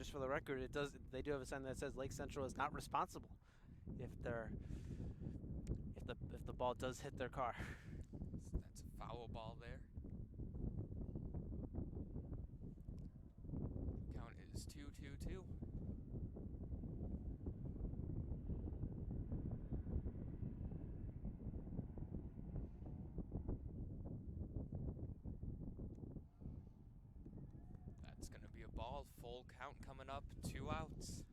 just for the record, they do have a sign that says Lake Central is not responsible if the ball does hit their car. So that's a foul ball there. Count is 2-2-2. That's going to be a ball. Full count coming up. 2 outs.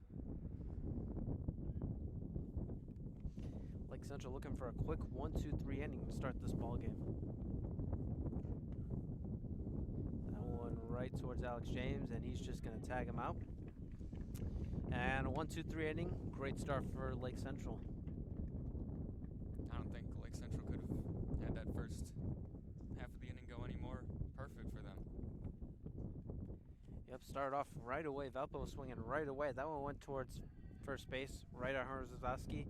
Lake Central looking for a quick 1-2-3 inning to start this ball game. That one right towards Alex James, and he's just going to tag him out. And a 1-2-3 inning, great start for Lake Central. I don't think Lake Central could have had that first half of the inning go any more perfect for them. Yep, started off right away. Valpo was swinging right away. That one went towards first base, right at Hunter Zazowski.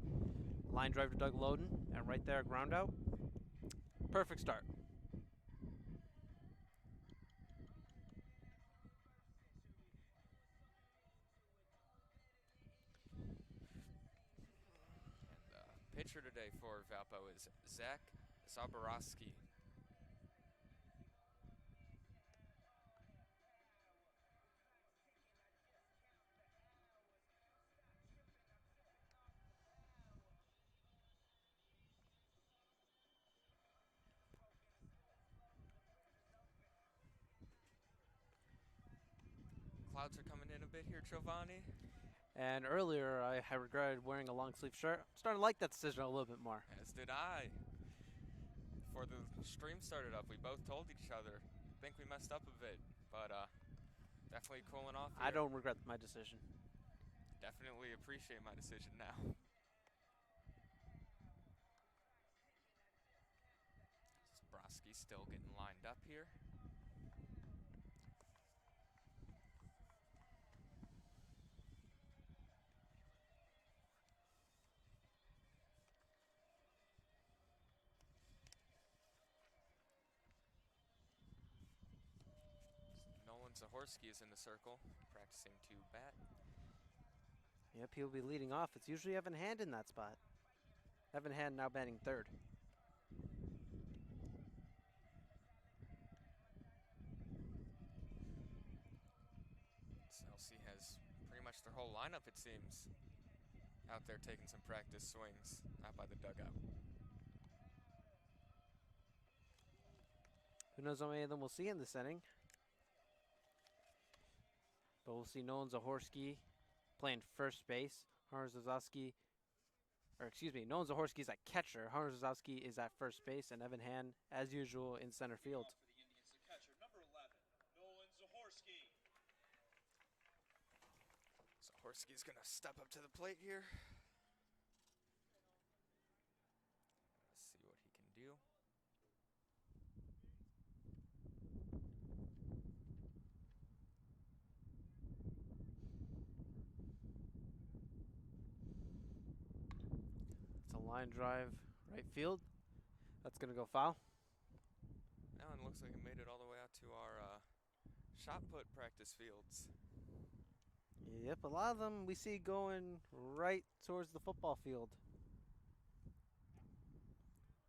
Line drive to Doug Loden, and right there, ground out. Perfect start. And the pitcher today for Valpo is Zach Zaborowski. Clouds are coming in a bit here, Giovanni. And earlier, I regretted wearing a long sleeve shirt. I'm starting to like that decision a little bit more. As did I. Before the stream started up, we both told each other, I think we messed up a bit, but definitely cooling off here. I don't regret my decision. Definitely appreciate my decision now. Zaborowski still getting lined up here. Nolan Zahorski is in the circle, practicing to bat. Yep, he'll be leading off. It's usually Evan Hand in that spot. Evan Hand now batting third. LC has pretty much their whole lineup, it seems, out there taking some practice swings out by the dugout. Who knows how many of them we'll see in this inning. But we'll see Nolan Zahorski playing first base. Nolan Zahorski is at catcher. Hunter Zazowski is at first base, and Evan Hand, as usual, in center field. For the Indians, the catcher, number 11, Nolan Zahorski. Zahorski's gonna step up to the plate here. Let's see what he can do. It's a line drive right field. That's going to go foul. Now it looks like it made it all the way out to our shot put practice fields. Yep, a lot of them we see going right towards the football field.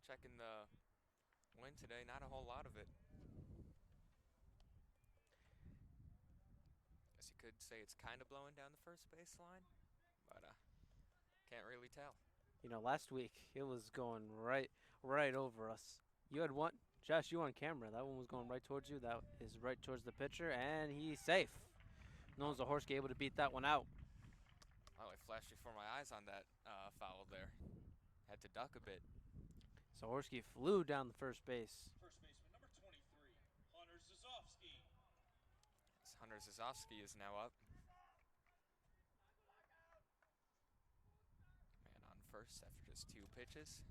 Checking the wind today, not a whole lot of it. Guess you could say it's kind of blowing down the first baseline, but can't really tell. You know, last week it was going right over us. You had one, Josh, you on camera. That one was going right towards you. That is right towards the pitcher, and he's safe. Nolan Zahorski able to beat that one out. Oh, it flashed before my eyes on that foul there. Had to duck a bit. Zahorski flew down the first base. First baseman, number 23, Hunter Zazowski. Hunter Zazowski is now up. Man on first after just 2 pitches.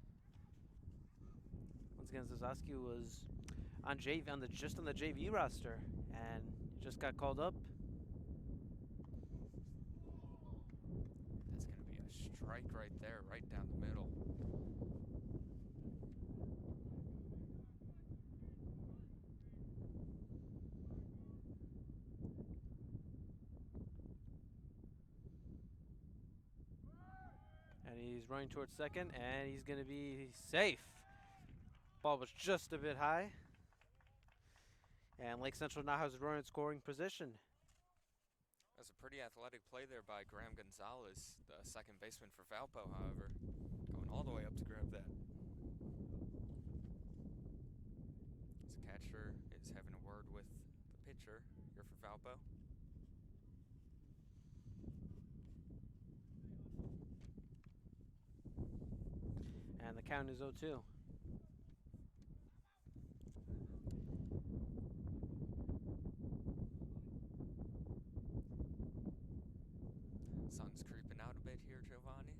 Once again, Zazowski was on the JV roster and just got called up. That's going to be a strike right there, right down the middle. He's running towards second, and he's going to be safe. Ball was just a bit high. And Lake Central now has a runner in scoring position. That's a pretty athletic play there by Graham Gonzalez, the second baseman for Valpo, however. Going all the way up to grab that. The catcher is having a word with the pitcher here for Valpo. And the count is 0-2. Sun's creeping out a bit here, Giovanni.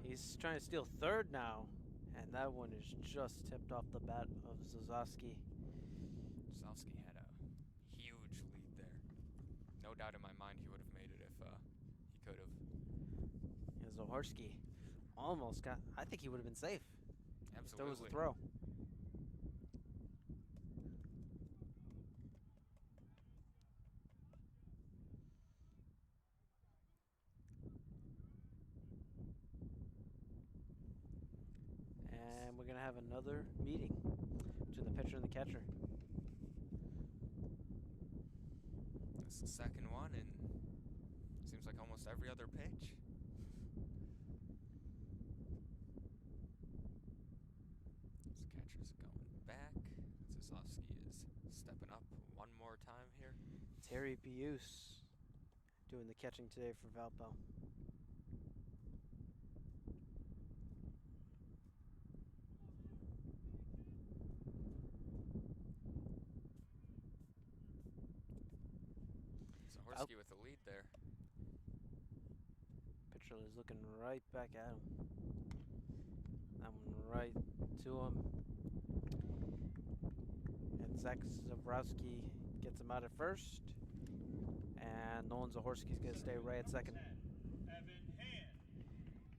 He's trying to steal third now. And that one is just tipped off the bat of Zazowski. Zalski had a huge lead there. No doubt in my mind he would have made it if he could have. Yeah, Zahorski almost got. I think he would have been safe. Absolutely. If there was a throw. And we're going to have another meeting between the pitcher and the catcher. That's the second one, and seems like almost every other pitch. This catcher's going back. Zazowski is stepping up one more time here. Terry Bius doing the catching today for Valpo. Zahorski with the lead there. Pitcher is looking right back at him. That one right to him. And Zach Zabrowski gets him out at first. And Nolan Zahorski's going to stay right at second. Evan Hand.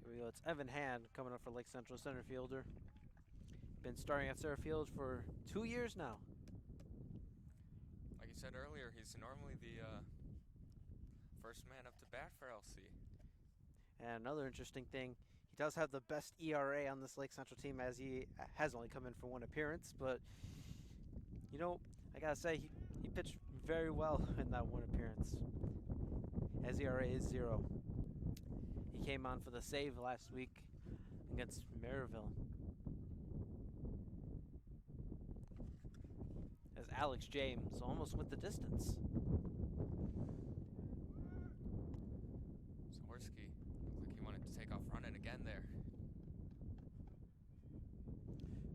Here we go. It's Evan Hand coming up for Lake Central center fielder. Been starting at center field for 2 years now. Like you said earlier, he's normally the first man up to bat for LC. And another interesting thing, he does have the best ERA on this Lake Central team, as he has only come in for one appearance. But, you know, I got to say, he pitched very well in that one appearance. His ERA is 0. He came on for the save last week against Maryville. As Alex James almost went the distance. Zahorski looked like he wanted to take off running again there.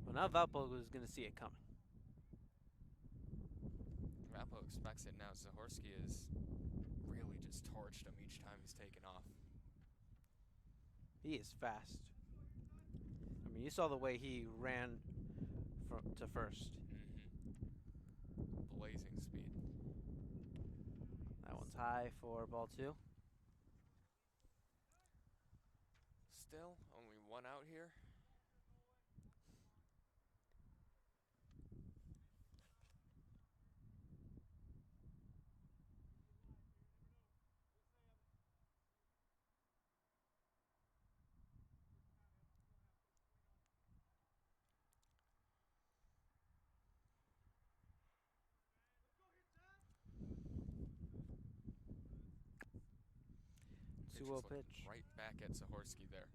Well, now Valpo is going to see it coming. Valpo expects it now. Zahorski has really just torched him each time he's taken off. He is fast. I mean, you saw the way he ran to first. Blazing speed. That one's high for ball 2. Still, only one out here. Pitcher's 2-0 looking pitch. right back at Zahorski there.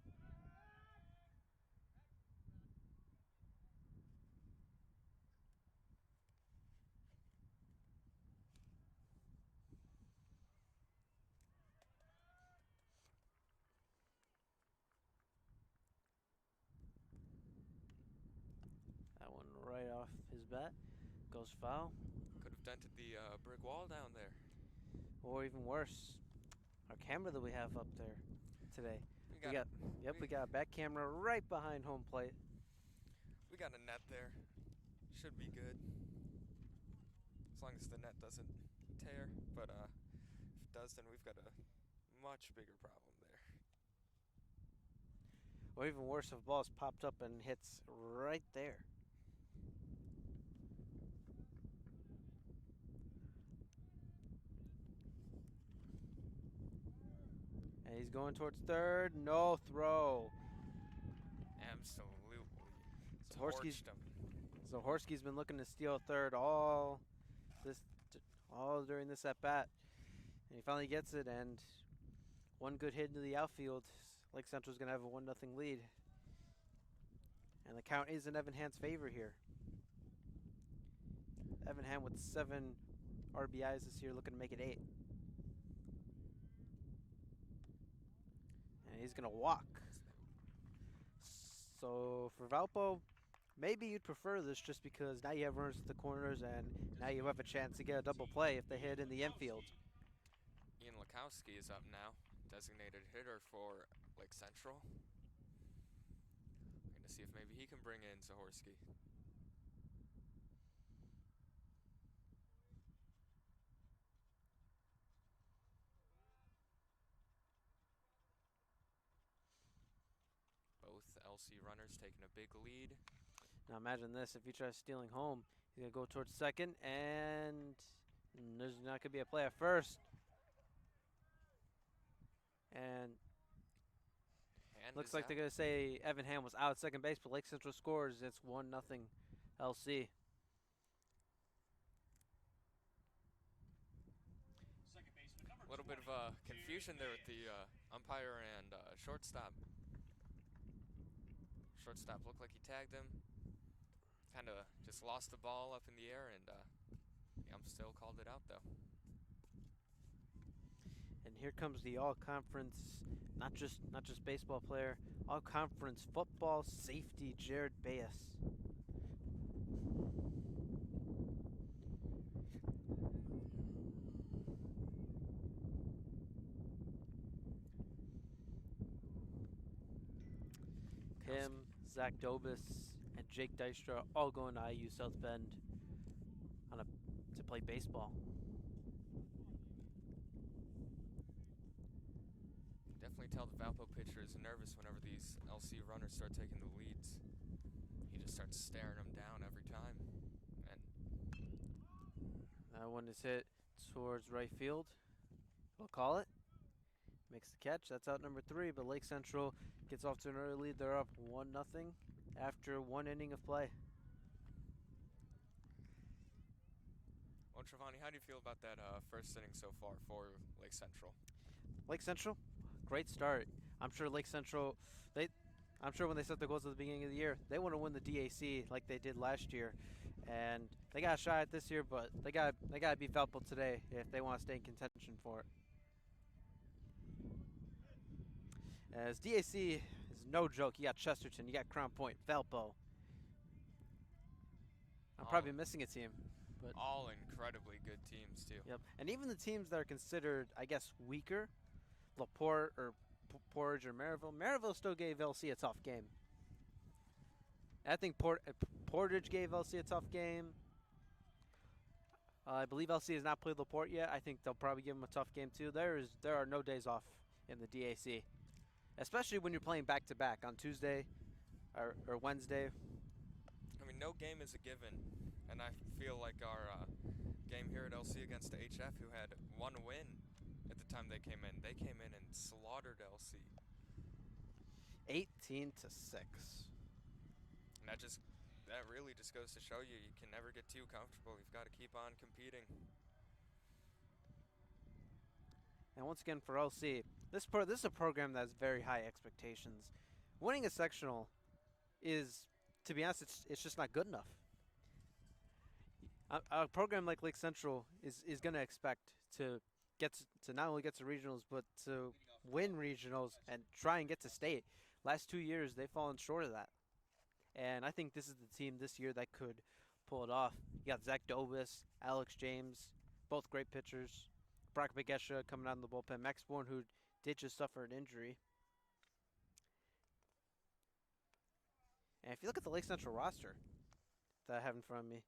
That one right off his bat. Goes foul. Could have dented the brick wall down there. Or even worse, our camera that we have up there today. We got a back camera right behind home plate. We got a net there. Should be good. As long as the net doesn't tear. But if it does, then we've got a much bigger problem there. Or even worse, if the ball's popped up and hits right there. going towards third. No throw. Absolutely Zahorsky's torched him. Zahorsky's been looking to steal third this all during this at bat, and he finally gets it. And one good hit into the outfield. Lake Central's gonna have a 1-0 lead, and the count is in Evan Hand's favor here. Evan Hand with 7 RBIs this year, looking to make it 8. And he's gonna walk. So for Valpo, maybe you'd prefer this just because now you have runners at the corners and now you have a chance to get a double play if they hit in the infield. Ian Lakowski is up now, designated hitter for Lake Central. We're going to see if maybe he can bring in Zahorsky. Both LC runners taking a big lead. Now imagine this, if he tries stealing home, he's gonna go towards second and there's not gonna be a play at first. And looks like they're going to say Evan Hand was out at second base, but Lake Central scores. It's 1-0 LC. A little bit of confusion there with the umpire and shortstop. Shortstop looked like he tagged him. Kind of just lost the ball up in the air, and the ump still called it out, though. And here comes the all-conference, not just baseball player, all-conference football safety, Jared Bayes. Him, Zach Dobis, and Jake Dystra all going to IU South Bend to play baseball. Definitely tell the Valpo pitcher is nervous whenever these LC runners start taking the leads. He just starts staring them down every time. And that one is hit towards right field. We'll call it. Makes the catch. That's out number 3, but Lake Central gets off to an early lead. They're up 1-0 after 1 inning of play. Well, Trevani, how do you feel about that first inning so far for Lake Central? Lake Central, great start. I'm sure Lake Central, I'm sure when they set the goals at the beginning of the year, they want to win the DAC like they did last year, and they got a shot at this year, but they got to beat Valpo today if they want to stay in contention for it. As DAC is no joke, you got Chesterton, you got Crown Point, Valpo. I'm probably missing a team. But all incredibly good teams, too. Yep, and even the teams that are considered, I guess, weaker, LaPorte or Portage or Maryville. Maryville still gave LC a tough game. I think Portage gave LC a tough game. I believe LC has not played LaPorte yet. I think they'll probably give them a tough game too. There are no days off in the DAC, especially when you're playing back-to-back on Tuesday or Wednesday. I mean, no game is a given. And I feel like our game here at LC against the HF, who had 1 win at the time they came in and slaughtered LC. 18-6. And that really just goes to show you can never get too comfortable. You've got to keep on competing. And once again for LC, this is a program that has very high expectations. Winning a sectional is, to be honest, it's just not good enough. A program like Lake Central is going to expect to not only get to regionals, but to win regionals and try and get to state. Last 2 years, they've fallen short of that. And I think this is the team this year that could pull it off. You got Zach Dobis, Alex James, both great pitchers. Brock Begesha coming out in the bullpen. Max Bourne, who did just suffer an injury. And if you look at the Lake Central roster that I have in front of me,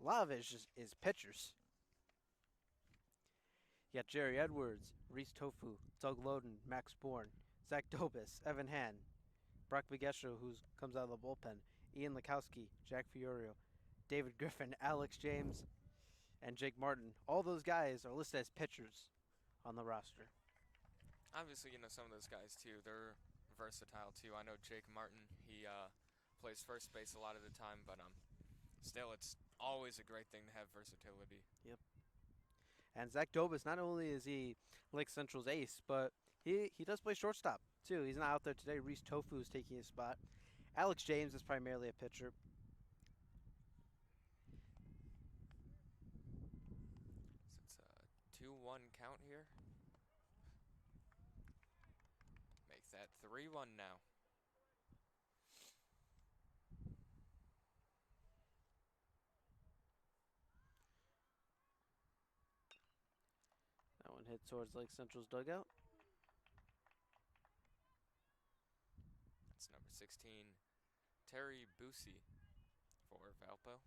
a lot of it is pitchers. You got Jerry Edwards, Reese Tofu, Doug Loden, Max Bourne, Zach Dobis, Evan Han, Brock Begesha, who comes out of the bullpen, Ian Lakowski, Jack Fiorio, David Griffin, Alex James, and Jake Martin. All those guys are listed as pitchers on the roster. Obviously, some of those guys too. They're versatile too. I know Jake Martin. He plays first base a lot of the time, but still, it's always a great thing to have versatility. Yep. And Zach Dobis, not only is he Lake Central's ace, but he does play shortstop too. He's not out there today. Reese Tofu is taking his spot. Alex James is primarily a pitcher. So it's a 2-1 count here. Makes that 3-1 now. That one hit towards Lake Central's dugout. That's number 16, Terry Busey for Valpo.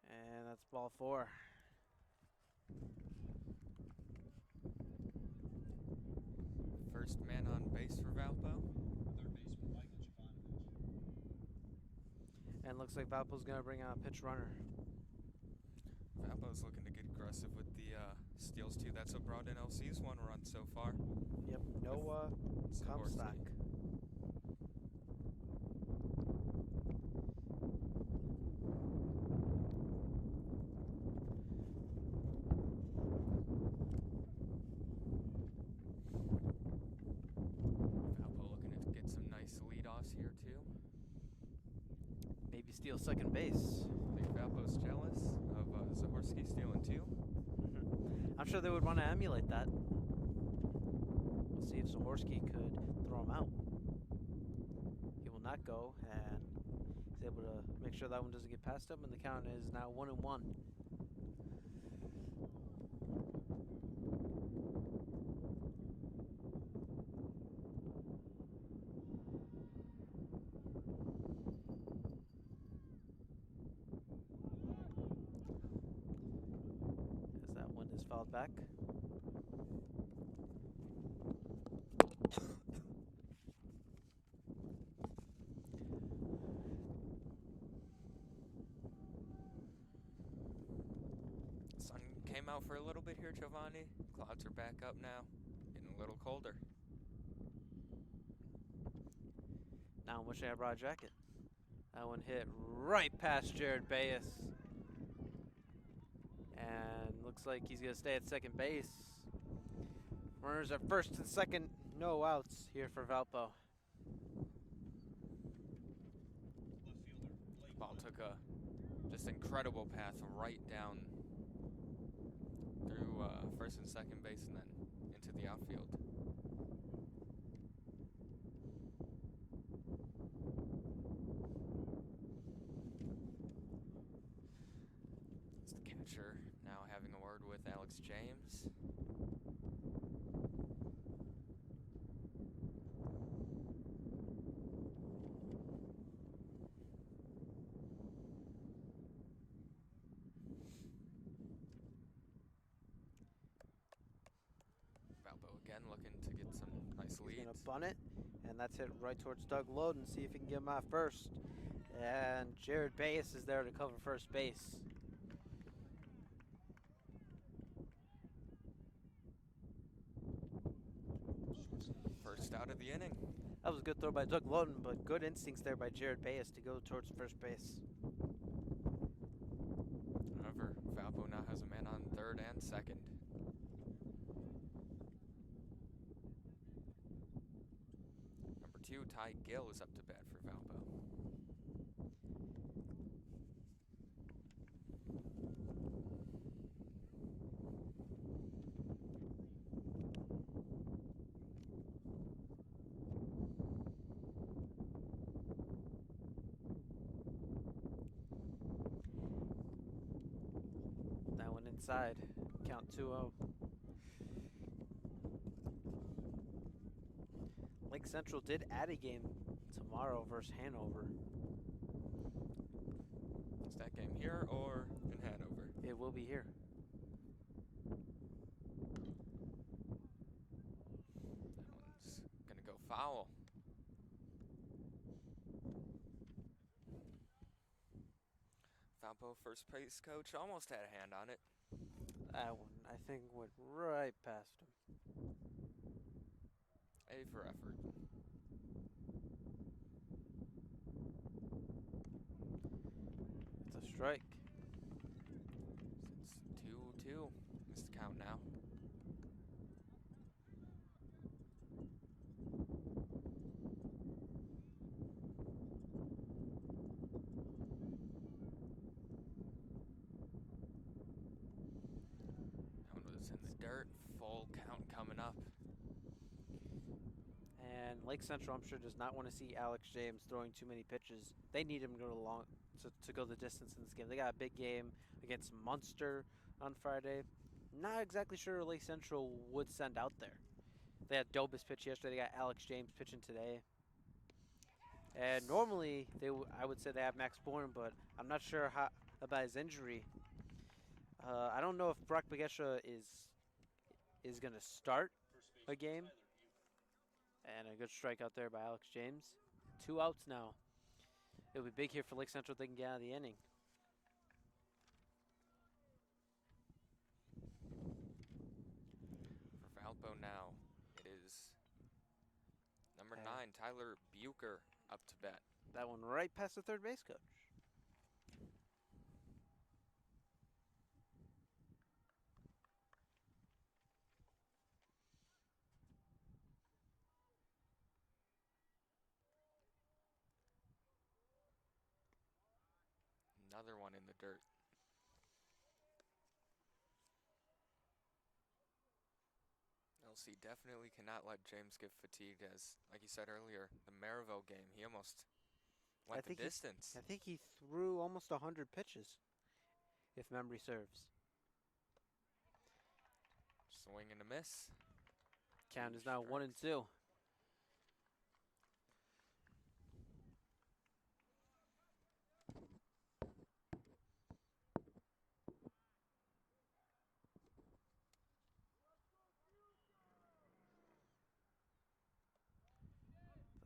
And that's ball 4. First man on base for Valpo. Third baseman Michael Jovanovic. And looks like Valpo's going to bring out a pitch runner. Valpo's looking to get aggressive with the steals too. That's what brought in LC's one run so far. Yep, no come Zahorsky. stock. Valpo looking to get some nice leadoffs here too. Maybe steal second base. I think Valpo's jealous of Zahorsky stealing two. I'm sure they would want to emulate that. We'll see if Zahorsky could throw him out. He will not go, and he's able to make sure that one doesn't get past him, and the count is now 1-1. As that one is fouled back. Sun came out for a little bit here, Giovanni. Clouds are back up now, getting a little colder. Now I wish I had brought a jacket. That one hit right past Jared Bayes. And looks like he's going to stay at second base. Runners at first and second, no outs here for Valpo. Left fielder Blake Ball Wood. took a just incredible path right down through first and second base and then into the outfield. It's the catcher now having a word with Alex James. Valpo again looking to get some nice He's leads. going to bunt it, and that's hit right towards Doug Loden. See if he can get him out first. And Jared Bayes is there to cover first base. First out of the inning. That was a good throw by Doug Loden, but good instincts there by Jared Bayes to go towards first base. However, Valpo now has a man on third and second. Number 2, Ty Gill is up to bat for Valpo. That one inside. Count 2-0. Lake Central did add a game tomorrow versus Hanover. Is that game here or in Hanover? It will be here. That one's gonna go foul. Valpo first base coach almost had a hand on it. That one, I think, went right past him. A for effort. It's a strike. It's 2-2. Missed the count now. That one was in the dirt. Full count coming up. And Lake Central, I'm sure, does not want to see Alex James throwing too many pitches. They need him to go to go the distance in this game. They got a big game against Munster on Friday. Not exactly sure Lake Central would send out there. They had Dobis pitch yesterday. They got Alex James pitching today. And normally I would say they have Max Bourne, but I'm not sure how about his injury. I don't know if Brock Bagesha is going to start a game. And a good strike out there by Alex James. 2 outs now. It'll be big here for Lake Central if they can get out of the inning. For Valpo now, it is number Okay. 9, Tyler Bucher, up to bat. That one right past the third base coach. Another one in the dirt. LC definitely cannot let James get fatigued, as, like you said earlier, the Maryville game, he almost went the distance. I think he threw almost 100 pitches, if memory serves. Swing and a miss. Count 2 is now 1 and strikes. 2.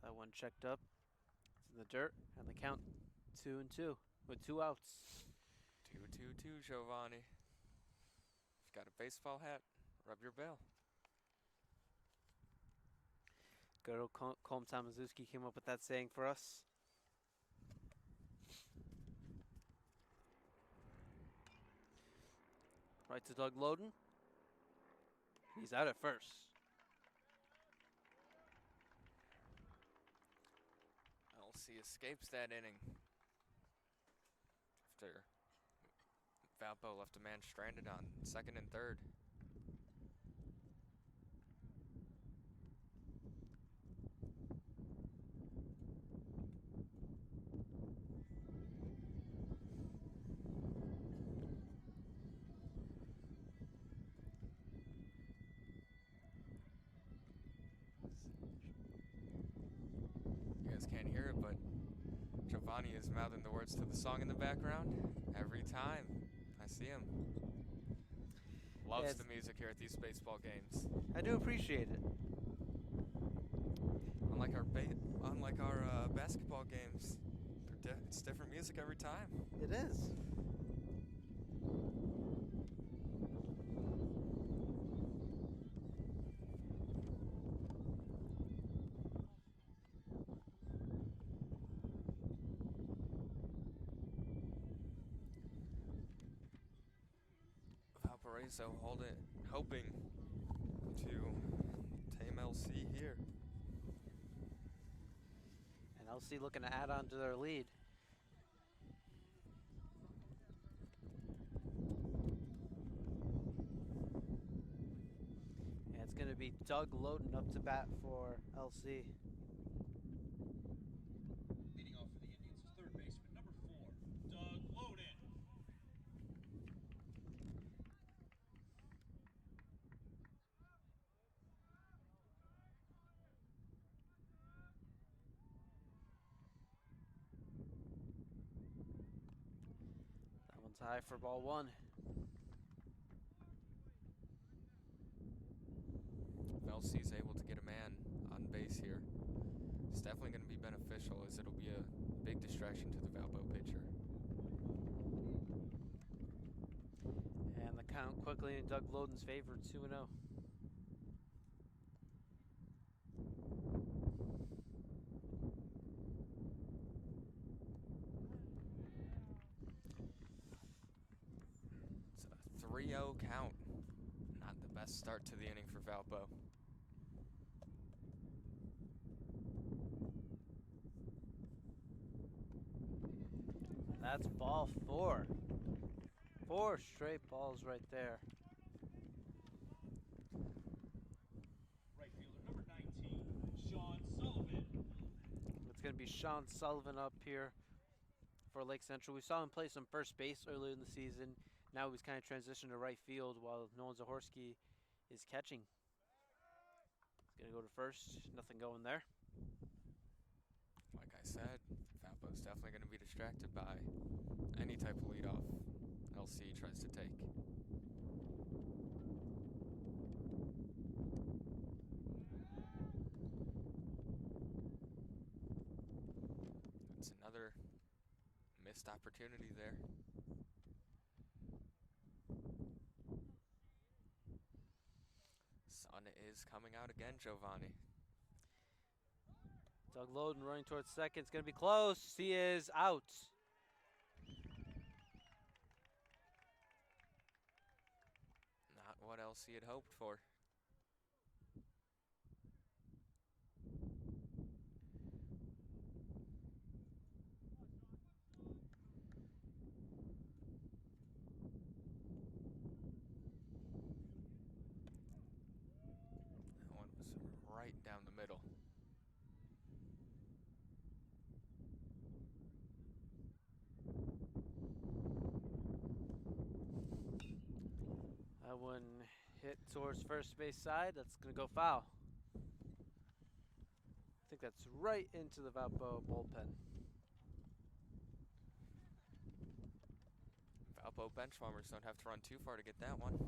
That one checked up. It's in the dirt, and the count 2 and 2 with 2 outs. 2-2-2, Giovanni. If you got a baseball hat, rub your bell. Good old Colm Tamazuski came up with that saying for us. Right to Doug Loden. He's out at first. LC escapes that inning. After Valpo left a man stranded on second and third. You guys can't hear it, but Giovanni is mouthing the words to the song in the background every time I see him. Loves Yes. the music here at these baseball games. I do appreciate it. Unlike our basketball games, it's different music every time. It is. Valparaiso hoping to tame LC here. And LC looking to add on to their lead. And it's going to be Doug Loden up to bat for LC. Leading off for the Indians is third baseman number 4, Doug Loden. That one's high for ball 1. If LC's able to get a man on base here, it's definitely going to be beneficial, as it'll be a big distraction to the Valpo pitcher. count quickly in Doug Loden's favor, 2-0. It's a 3-0 count. Not the best start to the inning for Valpo. That's ball 4. 4 straight balls right there. Right fielder number 19, Sean Sullivan. It's going to be Sean Sullivan up here for Lake Central. We saw him play some first base earlier in the season. Now he's kind of transitioned to right field while Nolan Zahorski is catching. He's going to go to first. Nothing going there. Like I said, Valpo's definitely going to be distracted by any type of leadoff LC tries to take. It's another missed opportunity there. Sun is coming out again, Giovanni. Doug Loden running towards second. It's going to be close. He is out. Not what else he had hoped for. That one was right down the middle. That one hit towards first base side. That's going to go foul. I think that's right into the Valpo bullpen. Valpo bench warmers don't have to run too far to get that one.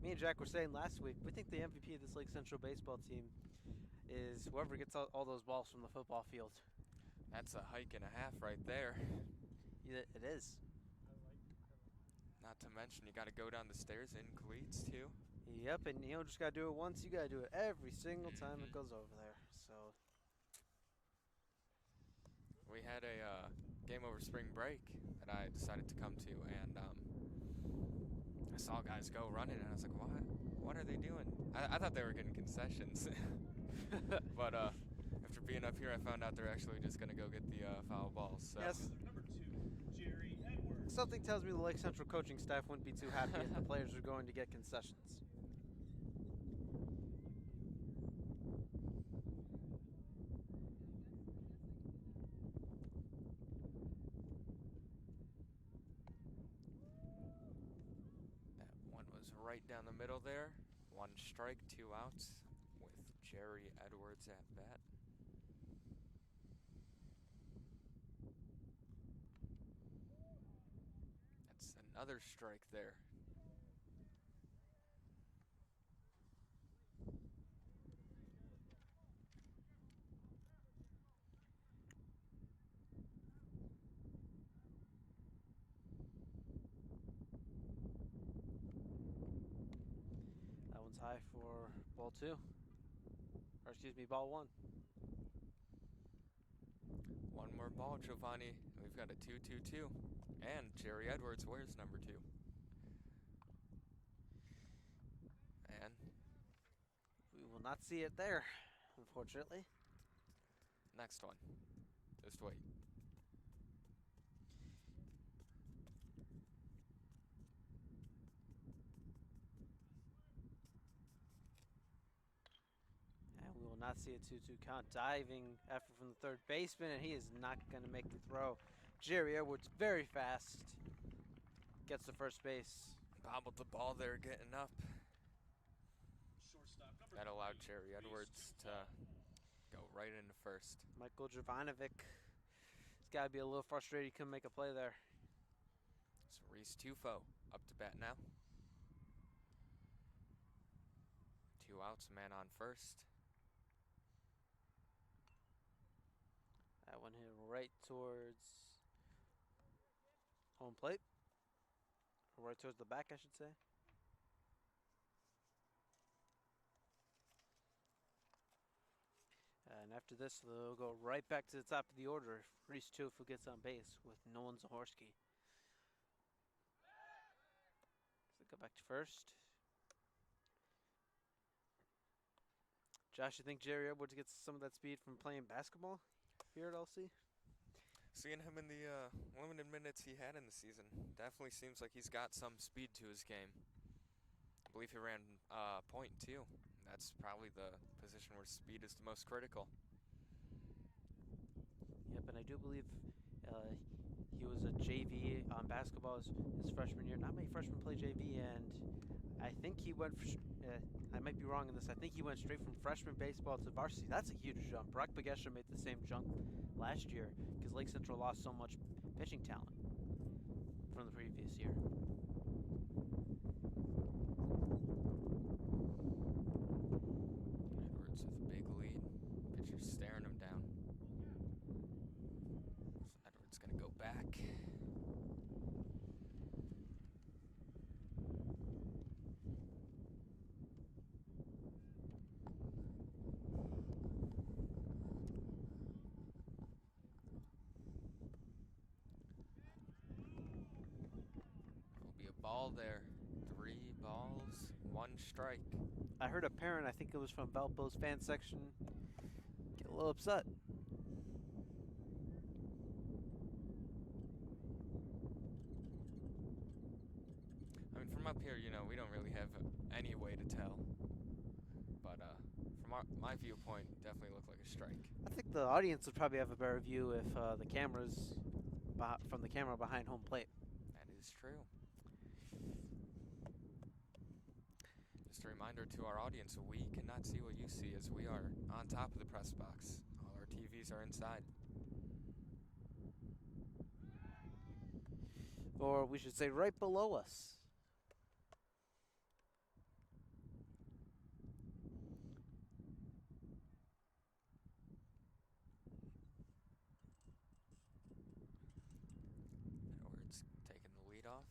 Me and Jack were saying last week, we think the MVP of this Lake Central baseball team is whoever gets all those balls from the football field. That's a hike and a half right there. Yeah, it is. Not to mention you got to go down the stairs in cleats too. Yep, and you don't just got to do it once. You got to do it every single time it goes over there. So We had a game over spring break that I decided to come to, and I saw guys go running, and I was like, what are they doing? I thought they were getting concessions. But after being up here, I found out they're actually just going to go get the foul balls. So. yes, Number 2, Jerry Edwards. something tells me the Lake Central coaching staff wouldn't be too happy if the players are going to get concessions. That one was right down the middle there. 1 strike, 2 outs with Jerry Edwards at bat. That's another strike there. That one's high for ball 2. Or excuse me, ball 1. One more ball, Giovanni. We've got a 2-2-2. And Jerry Edwards wears number 2. And We will not see it there, unfortunately. next one. Just wait. And we will not see a 2-2 count. Diving effort from the third baseman, and he is not going to make the throw. Jerry Edwards, very fast, gets to first base. Bobbled the ball there, getting up. Shortstop number That allowed 3, Jerry Reese Edwards to Tufo. go right into first. Michael Jovanovic has got to be a little frustrated he couldn't make a play there. So Reese Tufo up to bat now. 2 outs, man on first. That That one hit right towards home plate. Or right towards the back, I should say. And after this, they'll go right back to the top of the order if Reese Chofu gets on base with Nolan Zahorski. So go back to first. Josh, you think Jerry Edwards gets some of that speed from playing basketball here at LC? Seeing him in the limited minutes he had in the season, definitely seems like he's got some speed to his game. I believe he ran point too. That's probably the position where speed is the most critical. Yep, and I do believe he was a JV on basketball his freshman year. Not many freshmen play JV, and I think he went. I might be wrong in this. I think he went straight from freshman baseball to varsity. That's a huge jump. Brock Bagesha made the same jump last year because Lake Central lost so much pitching talent from the previous year. Edwards with a big lead. Pitcher's staring him down. Edwards gonna go back. There'll be a ball there. 3 balls, 1 strike. I heard a parent, I think it was from Valpo's fan section, get a little upset. I mean, from up here, we don't really have any way to tell. But from my viewpoint, definitely looked like a strike. I think the audience would probably have a better view if the cameras from the camera behind home plate. That is true. Just a reminder to our audience, we cannot see what you see as we are on top of the press box. All our TVs are inside. Or we should say right below us. Edwards taking the lead off.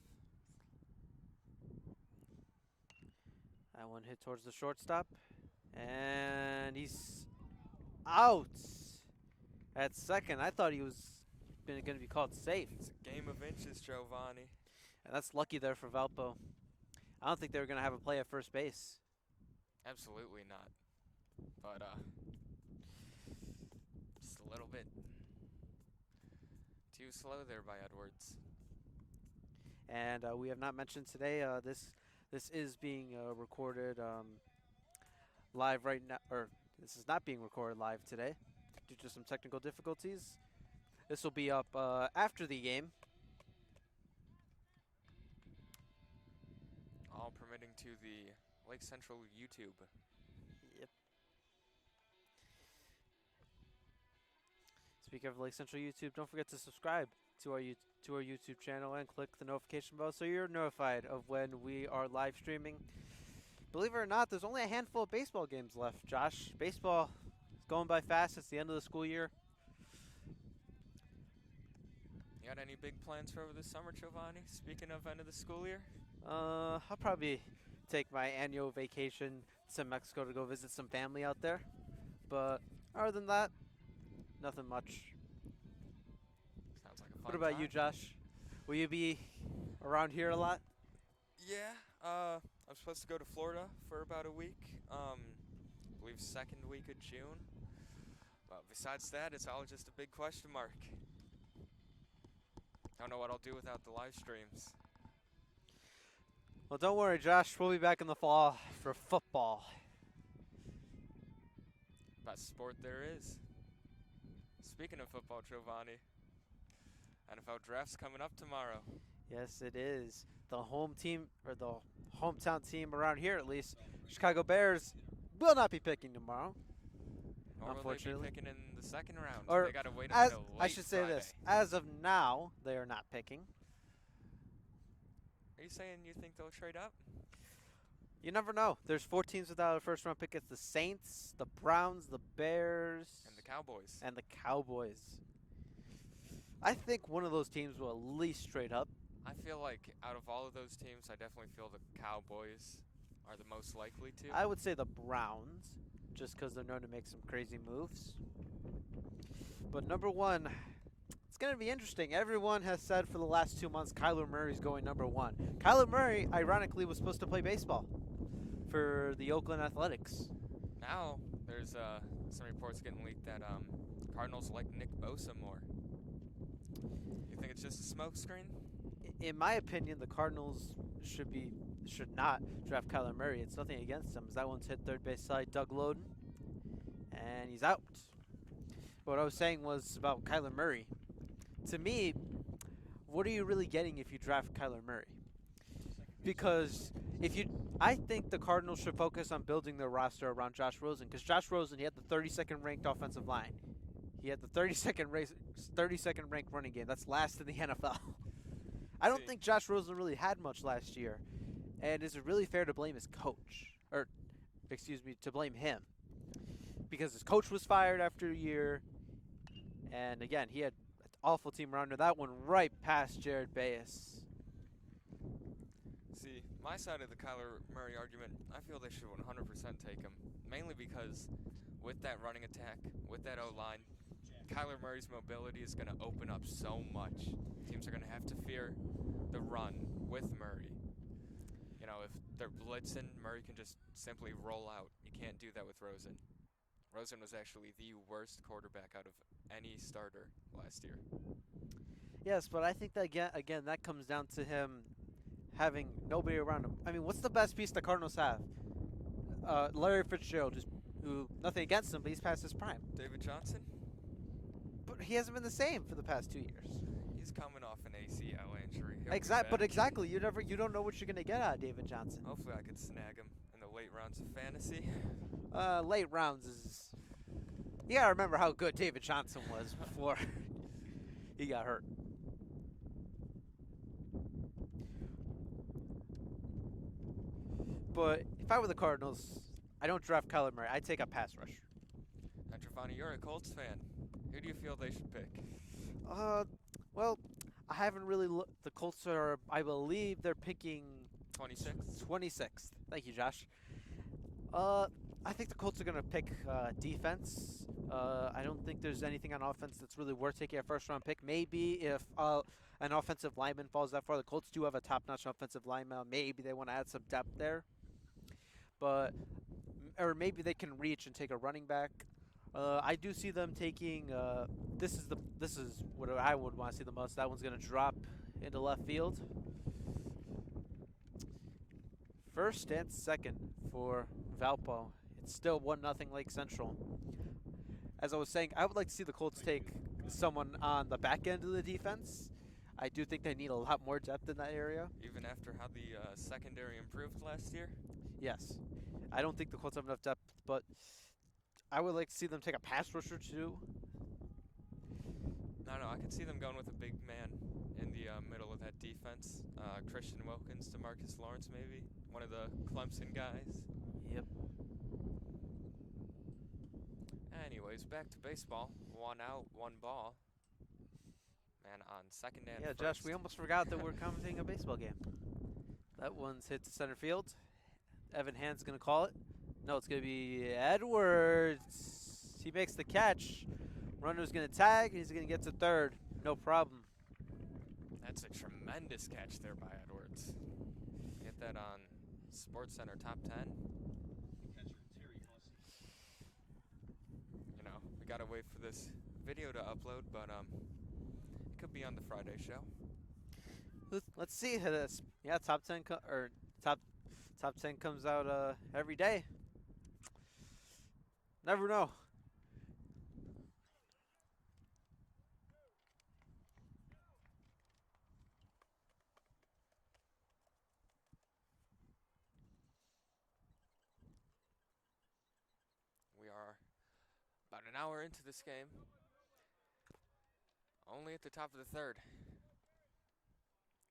That one hit towards the shortstop. And he's out at second. I thought he was going to be called safe. It's a game of inches, Giovanni. And that's lucky there for Valpo. I don't think they were going to have a play at first base. Absolutely not. But just a little bit too slow there by Edwards. And we have not mentioned today, this is being recorded live right now, or this is not being recorded live today due to some technical difficulties. This will be up after the game. All permitting to the Lake Central YouTube. Yep. Speaking of Lake Central YouTube, don't forget to subscribe to our YouTube channel and click the notification bell so you're notified of when we are live streaming. Believe it or not, there's only a handful of baseball games left, Josh. Baseball is going by fast. It's the end of the school year. You got any big plans for over the summer, Giovanni? Speaking of end of the school year? I'll probably take my annual vacation to Mexico to go visit some family out there. But other than that, nothing much. Sounds like a fun What about time. you, Josh? Will you be around here a lot? Yeah, I'm supposed to go to Florida for about a week. I believe second week of June. But besides that, it's all just a big question mark. Don't know what I'll do without the live streams. Well, don't worry, Josh. We'll be back in the fall for football. Best sport there is. Speaking of football, Giovanni, NFL draft's coming up tomorrow. Yes, it is. The home team, or the hometown team around here at least, Chicago Bears, will not be picking tomorrow. Or will they be Unfortunately. picking in the second round? Or They gotta wait as until late I should say Friday. this, as of now, they are not picking. Are you saying you think they'll trade up? You never know. There's 4 teams without a first round pick. It's the Saints, the Browns, the Bears, And the Cowboys. and the Cowboys. I think one of those teams will at least straight up. I feel like out of all of those teams, I definitely feel the Cowboys are the most likely to. I would say the Browns, just because they're known to make some crazy moves. But number one, it's going to be interesting. Everyone has said for the last 2 months Kyler Murray's going number one. Kyler Murray, ironically, was supposed to play baseball for the Oakland Athletics. Now there's some reports getting leaked that Cardinals like Nick Bosa more. You think it's just a smokescreen? In my opinion, the Cardinals should not draft Kyler Murray. It's nothing against him, as that one's hit third base side Doug Loden, and he's out. What I was saying was about Kyler Murray. To me, what are you really getting if you draft Kyler Murray? Because I think the Cardinals should focus on building their roster around Josh Rosen. Because Josh Rosen, he had the 32nd ranked offensive line. He had the 32nd ranked running game. That's last in the NFL. I don't think Josh Rosen really had much last year. And is it really fair to blame his coach? Or, excuse me, to blame him? Because his coach was fired after a year. And again, he had an awful team around him. That one right past Jared Bayes. See, my side of the Kyler Murray argument, I feel they should 100% take him. Mainly because with that running attack, with that O-line, Kyler Murray's mobility is going to open up so much. Teams are going to have to fear the run with Murray. You know, if they're blitzing, Murray can just simply roll out. You can't do that with Rosen. Rosen was actually the worst quarterback out of any starter last year. Yes, but I think that again that comes down to him having nobody around him. I mean, what's the best piece the Cardinals have? Larry Fitzgerald, who nothing against him, but he's past his prime. David Johnson? But he hasn't been the same for the past 2 years. He's coming off an ACL injury. Exactly. You don't know what you're gonna get out of David Johnson. Hopefully I could snag him in the late rounds of fantasy. Late rounds is. You gotta remember how good David Johnson was before he got hurt. But if I were the Cardinals, I don't draft Kyler Murray. I take a pass rush. Now, Giovanni, you're a Colts fan. Who do you feel they should pick? Well, I haven't really looked. The Colts are, I believe, they're picking 26th? 26th. Thank you, Josh. I think the Colts are going to pick defense. I don't think there's anything on offense that's really worth taking a first-round pick. Maybe if an offensive lineman falls that far, the Colts do have a top-notch offensive lineman. Maybe they want to add some depth there. Or maybe they can reach and take a running back. I do see them taking. This is what I would want to see the most. That one's going to drop into left field. First and second for Valpo. It's still 1-0 Lake Central. As I was saying, I would like to see the Colts take someone on the back end of the defense. I do think they need a lot more depth in that area. Even after how the secondary improved last year? Yes. I don't think the Colts have enough depth, but I would like to see them take a pass rusher too. No, I could see them going with a big man in the middle of that defense. Christian Wilkins to Marcus Lawrence, maybe. One of the Clemson guys. Yep. Anyways, back to baseball. 1 out, 1 ball. Man, on second and Yeah, first. Josh, we almost forgot that we're commentating a baseball game. That one's hit to center field. Evan Hand's going to call it. No, it's going to be Edwards. He makes the catch. Runner's going to tag, and he's going to get to third. No problem. That's a tremendous catch there by Edwards. Get that on SportsCenter Top 10. Catcher Terry Hussey. You know, we got to wait for this video to upload, but it could be on the Friday show. Let's see this. Yeah, top 10 top 10 comes out every day. Never know. We are about an hour into this game. Only at the top of the third.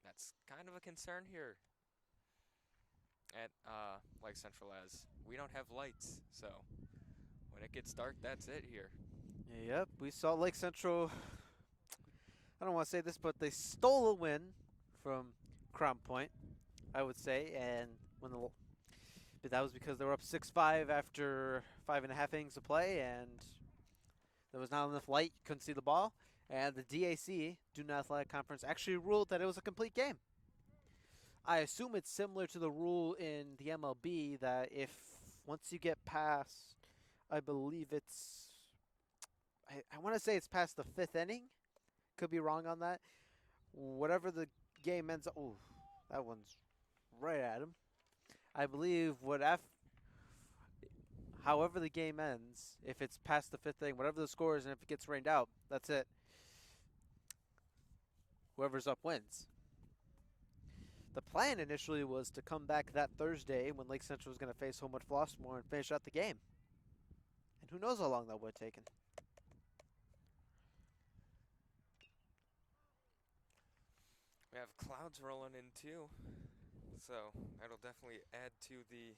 That's kind of a concern here at Lake Central, as we don't have lights, so when it gets dark, that's it here. Yep, we saw Lake Central I don't want to say this, but they stole a win from Crown Point, I would say, and when the but that was because they were up 6-5 after 5.5 innings of play, and there was not enough light, couldn't see the ball, and the DAC, Student Athletic Conference, actually ruled that it was a complete game. I assume it's similar to the rule in the MLB that if once you get past, I believe I want to say it's past the 5th inning. Could be wrong on that. Whatever the game ends up, ooh, that one's right at him. I believe however the game ends, if it's past the 5th inning, whatever the score is, and if it gets rained out, that's it. Whoever's up wins. The plan initially was to come back that Thursday when Lake Central was going to face home at Flossmoor and finish out the game. And who knows how long that would have taken. We have clouds rolling in too, so that'll definitely add to the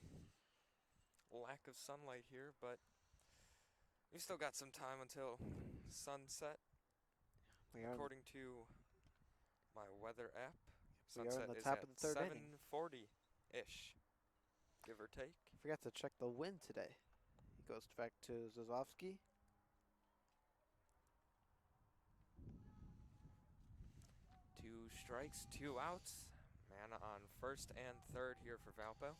lack of sunlight here, but we still got some time until sunset. According to my weather app, we are in sunset the is top at of the 3rd inning. 7:40-ish, give or take. Forgot to check the wind today. He goes back to Zazovsky. 2 strikes, 2 outs. Man on first and third here for Valpo.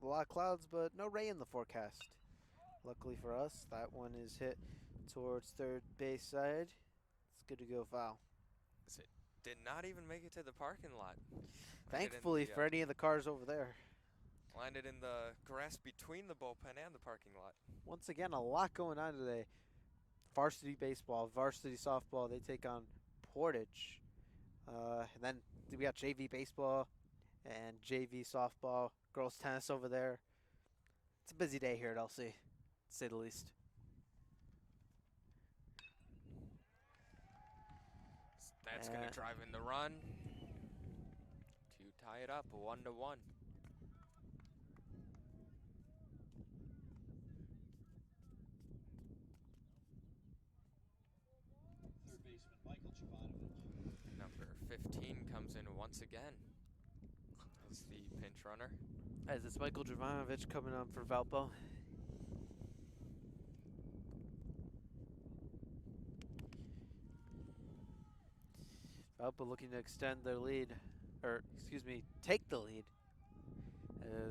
A lot of clouds, but no rain in the forecast. Luckily for us, that one is hit towards third base side. It's good to go foul. It did not even make it to the parking lot. Thankfully for any of the cars over there. Landed in the grass between the bullpen and the parking lot. Once again, a lot going on today. Varsity baseball, varsity softball, they take on Portage. And then we got JV baseball and JV softball, girls tennis over there. It's a busy day here at LC, to say the least. That's going to drive in the run to tie it up 1-1. Third baseman Michael Jovanovic. Number 15 comes in once again as the pinch runner. As it's Michael Jovanovic coming on for Valpo. Valpo looking to extend their lead, or excuse me, take the lead,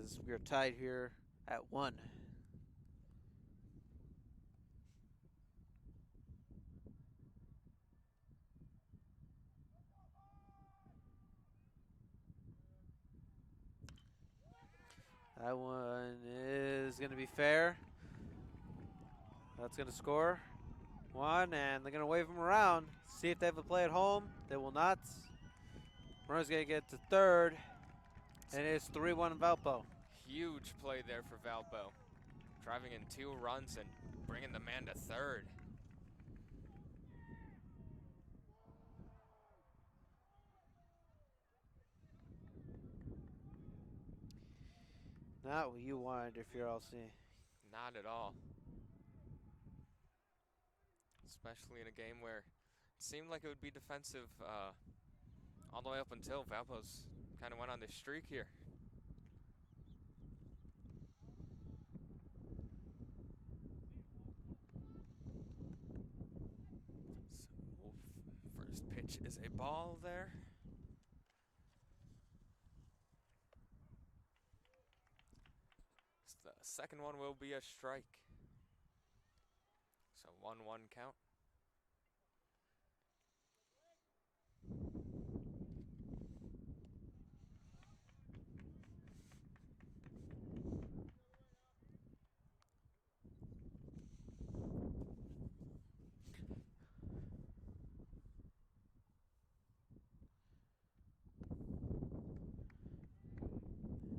as we are tied here at 1. That one is going to be fair. That's going to score 1, and they're going to wave him around. See if they have a play at home. They will not. Runner's going to get to third, and it is 3-1 Valpo. Huge play there for Valpo. Driving in 2 runs and bringing the man to third. Not what you wanted if you're LC. Not at all. Especially in a game where it seemed like it would be defensive all the way up until Valpo's kind of went on this streak here. So first pitch is a ball there. The second one will be a strike. So 1-1 count.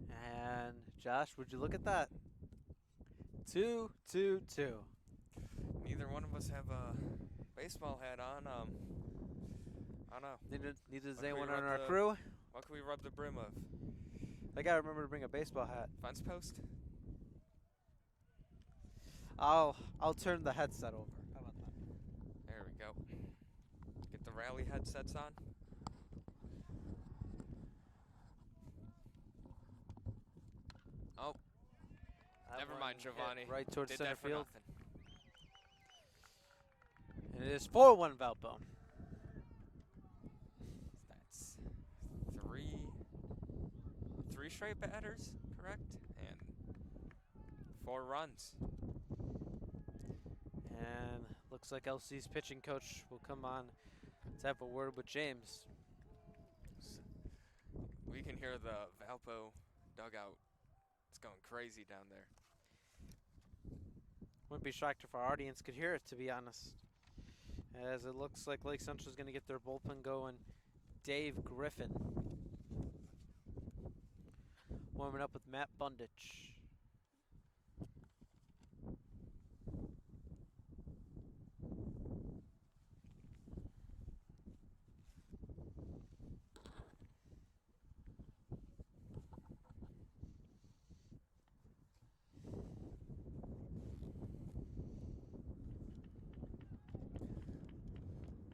And Josh, would you look at that? 2-2-2. Neither one of us have a baseball hat on. I don't know. Neither does What can we anyone on rub our the- crew. What can we rub the brim of? I gotta remember to bring a baseball hat. Fence post? I'll turn the headset over. How about that? There we go. Get the rally headsets on. Oh, That never one mind, hit Giovanni. right towards Did center that for field. nothing. And it is 4-1 Valpo. That's three straight batters, correct? And 4 runs. And looks like LC's pitching coach will come on to have a word with James. We can hear the Valpo dugout. It's going crazy down there. Wouldn't be shocked if our audience could hear it, to be honest. As it looks like Lake Central's going to get their bullpen going. Dave Griffin warming up with Matt Bundich.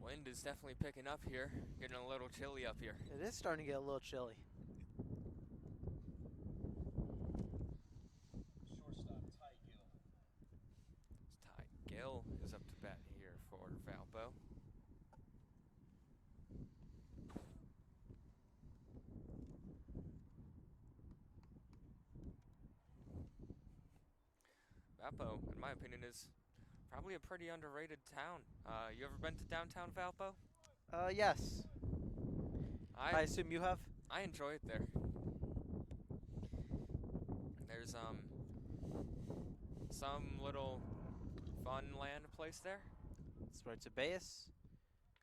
Wind is definitely picking up here. Getting a little chilly up here. It is starting to get a little chilly. Shortstop Ty Gill. Ty Gill is up to bat here for Valpo. Valpo, in my opinion, is probably a pretty underrated town. You ever been to downtown Valpo? Yes. I assume you have? I enjoy it there. There's some little fun land place there. It's right to base.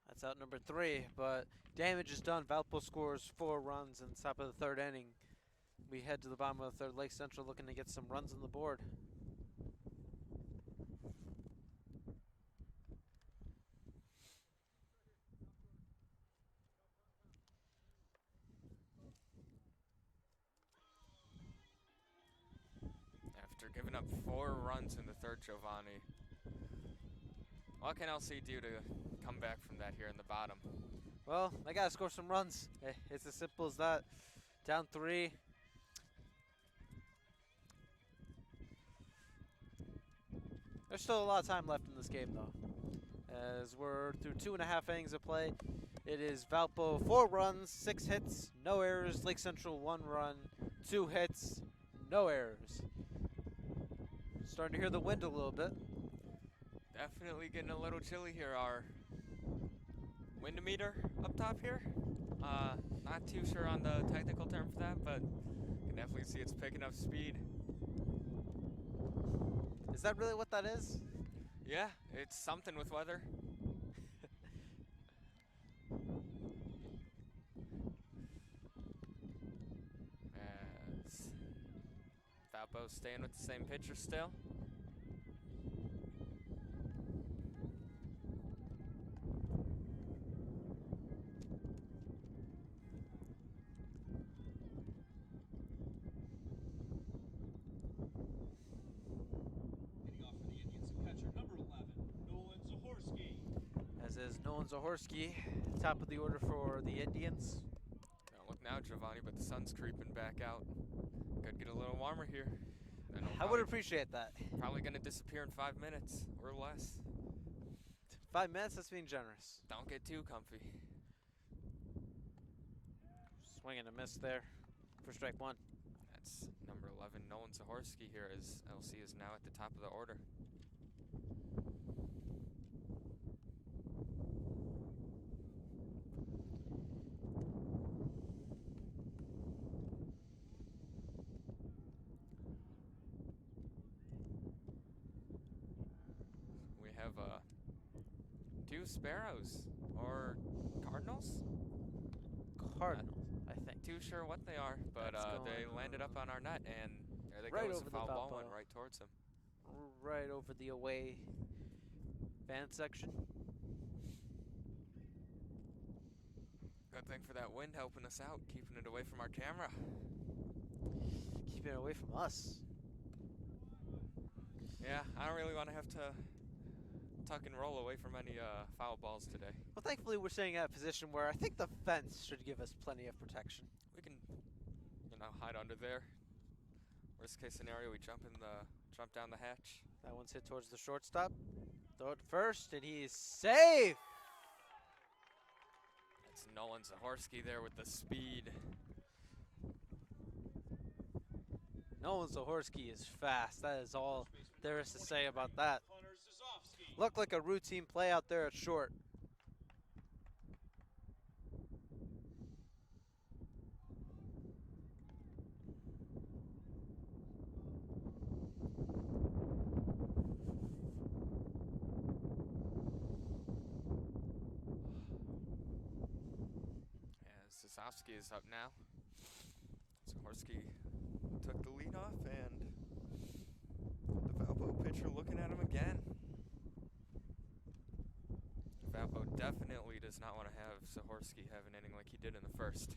That's out number 3, but damage is done. Valpo scores 4 runs in the top of the 3rd inning. We head to the bottom of the 3rd. Lake Central looking to get some runs on the board. After giving up 4 runs in the 3rd, Giovanni. What can LC do to come back from that here in the bottom? Well, I got to score some runs. It's as simple as that. Down 3. There's still a lot of time left in this game, though. As we're through 2.5 innings of play. It is Valpo 4 runs, 6 hits, no errors. Lake Central 1 run, 2 hits, no errors. Starting to hear the wind a little bit. Definitely getting a little chilly here. Our wind meter up top here. Not too sure on the technical term for that, but you can definitely see it's picking up speed. Is that really what that is? Yeah, it's something with weather. As Valpo staying with the same pitcher still. Hitting off for the Indians, catcher number 11, Nolan Zahorski. As is Nolan Zahorski, top of the order for the Indians. Now look now, Giovanni, but the sun's creeping back out. Could get a little warmer here. Then it'll I would appreciate that. probably gonna disappear in 5 minutes or less. 5 minutes, that's being generous. Don't get too comfy. Swing and a miss there for strike 1. That's number 11, Nolan Zahorski here, as LC is now at the top of the order. We have 2 sparrows, or cardinals? Cardinals, I think. Too sure what they are, but That's they going, landed up on our net, and there they right go. It's over a the foul ball Valpo. went right towards them. Right over the away fan section. Good thing for that wind helping us out, keeping it away from our camera. Keeping it away from us. Yeah, I don't really want to have to tuck and roll away from any foul balls today. Well, thankfully we're sitting at a position where I think the fence should give us plenty of protection. We can, hide under there. Worst case scenario, we jump down the hatch. That one's hit towards the shortstop. Throw it to first, and he's safe. That's Nolan Zahorsky there with the speed. Nolan Zahorsky is fast. That is all there is to say about that. Looked like a routine play out there at short. Yeah, Zosowski is up now. Zahorsky took the lead off, and the Valpo pitcher looking at him again. Valpo definitely does not want to have Zahorsky have an inning like he did in the first.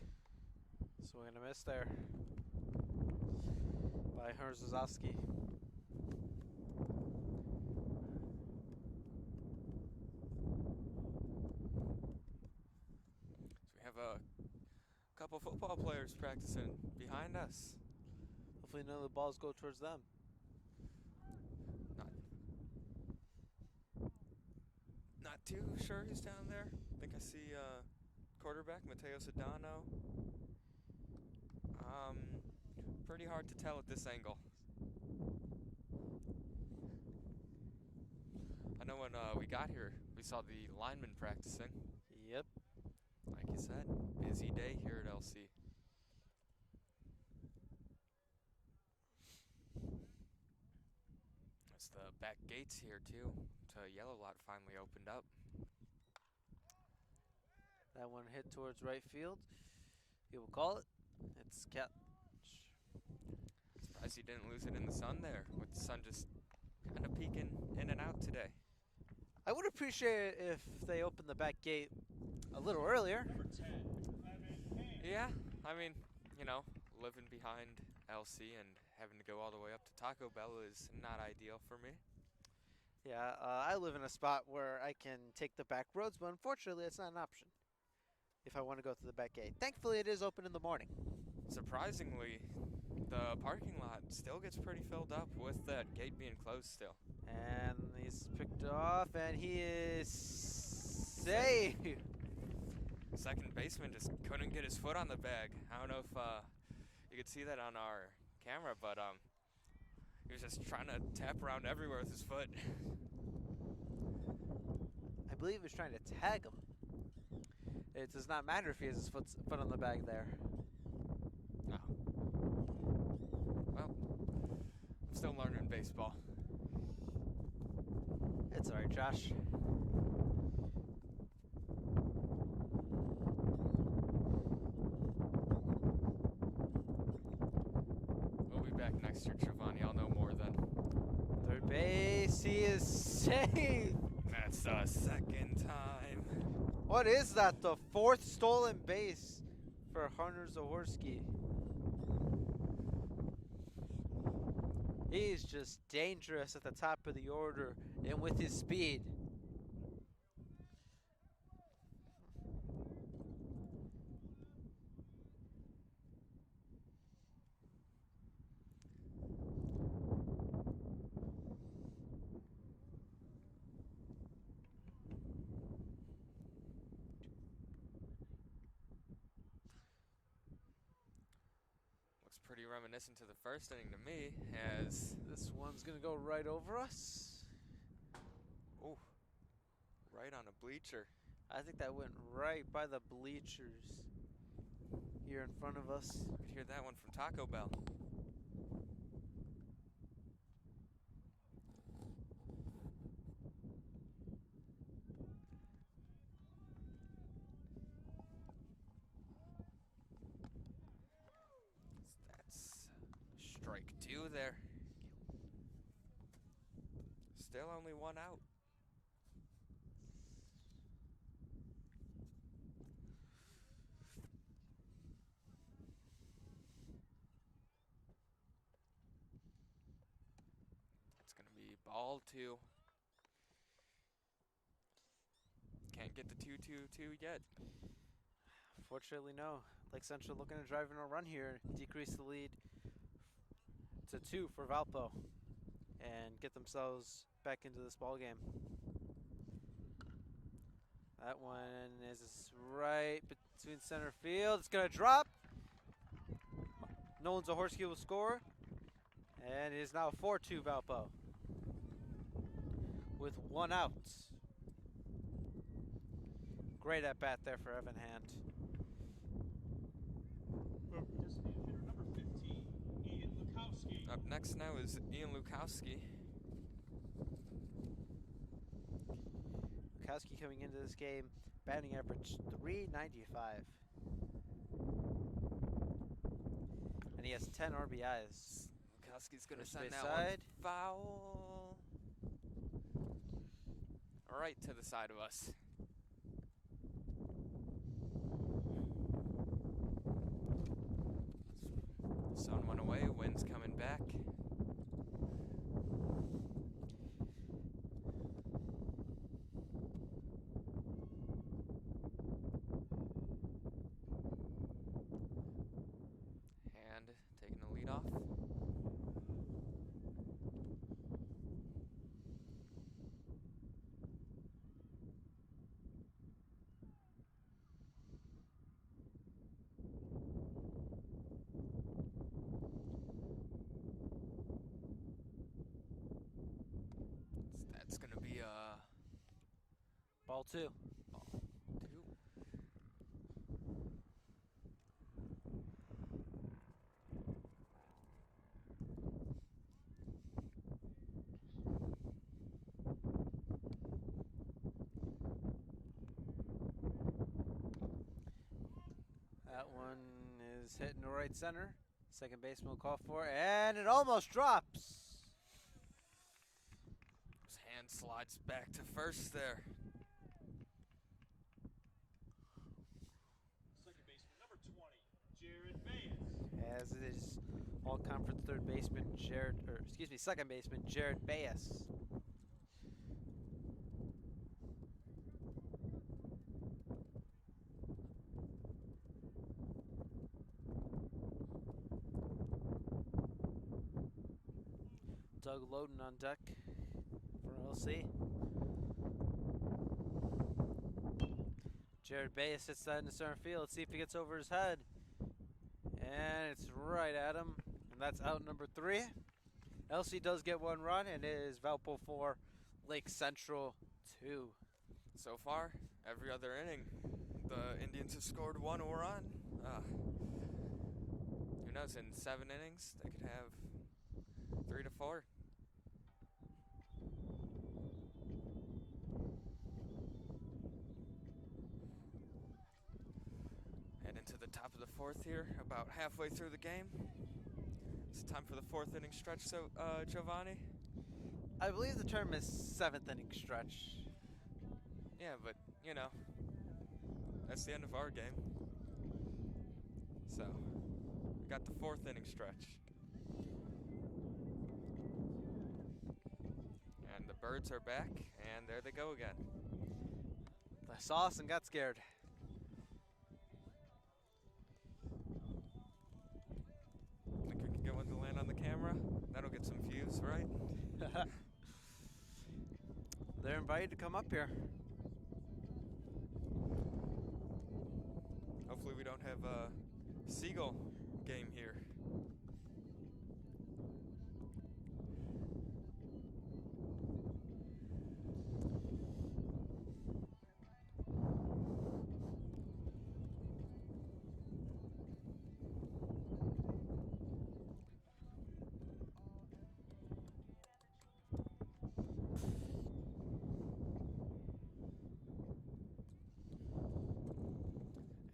Swing and a miss there by Herzozowski. So we have a couple football players practicing behind us. Hopefully none of the balls go towards them. Not too sure who's down there. I think I see quarterback Mateo Sedano. Pretty hard to tell at this angle. I know when we got here, we saw the linemen practicing. Yep. Like you said, busy day here at LC. There's the back gates here too. The yellow lot finally opened up. That one hit towards right field. He will call it. It's catch. Surprised he didn't lose it in the sun there, with the sun just kind of peeking in and out today. I would appreciate it if they opened the back gate a little earlier. Yeah, I mean, living behind LC and having to go all the way up to Taco Bell is not ideal for me. Yeah, I live in a spot where I can take the back roads, but unfortunately it's not an option if I want to go through the back gate. Thankfully it is open in the morning. Surprisingly, the parking lot still gets pretty filled up with that gate being closed still. And he's picked off, and he is safe. Second baseman just couldn't get his foot on the bag. I don't know if you could see that on our camera, but he was just trying to tap around everywhere with his foot. I believe he was trying to tag him. It does not matter if he has his foot on the bag there. No. Well, I'm still learning baseball. It's all right, Josh. We'll be back next year, Giovanni. I'll know more then. Third base, he is safe. That's the second time. What is that? The fourth stolen base for Hunter Zahorsky. He's just dangerous at the top of the order and with his speed. Looks pretty reminiscent to the first inning to me, as This one's going to go right over us. oh, right on a bleacher. I think that went right by the bleachers here in front of us. You could hear that one from Taco Bell. That's strike two there. Still only one out. It's going to be Ball 2. Can't get the 2-2-2 yet. Fortunately, no. Lake Central looking to drive in a run here, decrease the lead to 2 for Valpo, and get themselves back into this ball game. That one is right between center field. It's going to drop. Nolan Zahorski will score, and it is now 4-2 Valpo with 1 out. Great at bat there for Evan Hand. Designated hitter number 15, Ian Lukowski. Up next now is Ian Lukowski. Lukowski coming into this game, batting average .395. And he has 10 RBIs. Lukowski's going to First send base that side. one foul. Right to the side of us. Sun went away, wind's coming back. Hand taking the lead off. That's going to be a Ball 2. ball 2. That one is hitting the right center. Second baseman will call for it, and it almost drops. His hand slides back to first there. Second baseman number 20, Jared Bayes. As it is all conference second baseman Jared Bayes. Doug Loden on deck for LC. Jared Bayes hits that into center field. Let's see if he gets over his head. And it's right at him. And that's out number 3. LC does get 1 run, and it is Valpo 4, Lake Central 2. So far, every other inning, the Indians have scored 1 run. Who knows, in 7 innings, they could have 3 to 4. And into the top of the 4th here, about halfway through the game. It's time for the 4th inning stretch, so Giovanni? I believe the term is 7th inning stretch. Yeah, but, you know, that's the end of our game. So, we got the 4th inning stretch. And the birds are back, and there they go again. I saw us and got scared. Think we can get one to land on the camera? That'll get some views, right? They're invited to come up here. Hopefully we don't have a seagull game here.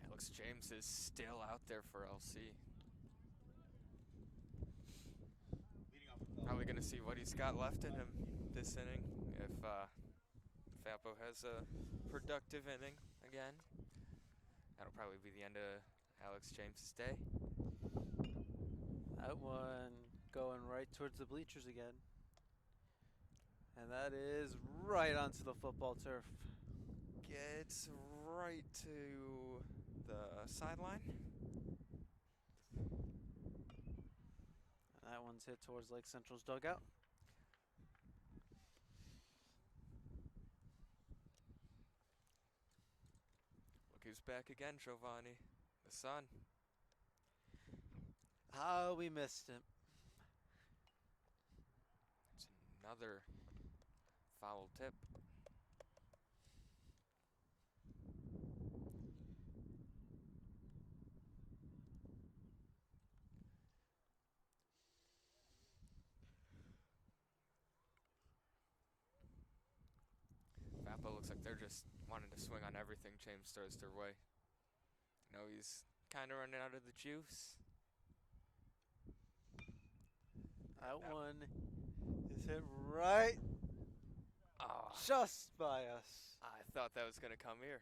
Alex James is still out there for LC. Leading off with Probably going to see what he's got left in him this inning. If Valpo has a productive inning again, that'll probably be the end of Alex James' day. That one going right towards the bleachers again. And that is right onto the football turf. Gets right to the sideline. That one's hit towards Lake Central's dugout. Look who's back again, Giovanni. The son. Oh, we missed him. It's another foul tip. Valpo looks like they're just wanting to swing on everything James throws their way. You know, he's kind of running out of the juice. That one is hit right Ah, just by us. I thought that was going to come here.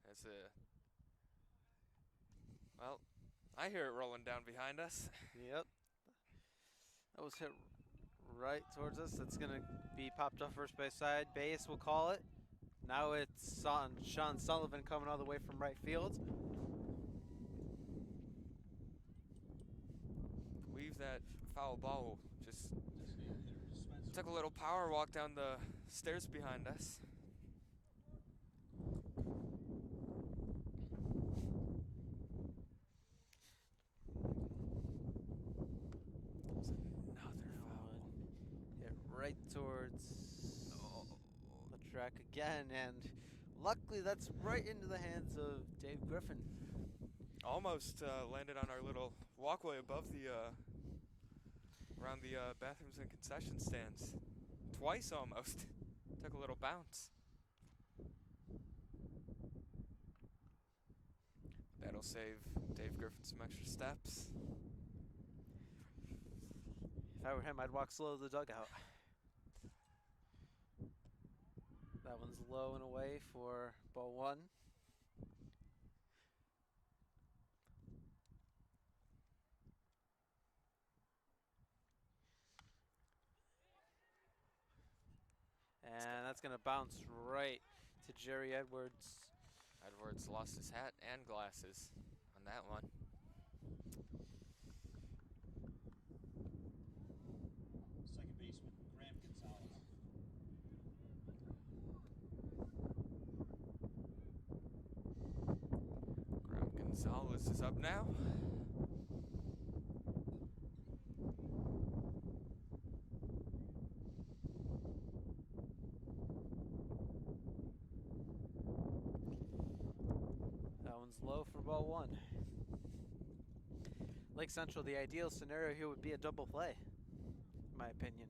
That's a... Well, I hear it rolling down behind us. Yep. That was hit right towards us. That's going to be popped off first base side. Base, we'll call it. Now it's on Sean Sullivan coming all the way from right field. I believe that foul ball just Designated hitter dispenser. took a little power walk down the stairs behind us. It's another foul. Hit right towards Oh. the track again, and luckily that's right into the hands of Dave Griffin. Almost landed on our little walkway above the around the bathrooms and concession stands. Twice almost. Took a little bounce. That'll save Dave Griffin some extra steps. If I were him, I'd walk slow to the dugout. That one's low and away for ball one. And that's going to bounce right to Jerry Edwards. Edwards lost his hat and glasses on that one. Second baseman, Graham Gonzalez. Graham Gonzalez is up now. That one's low for ball one. Lake Central, the ideal scenario here would be a double play, in my opinion.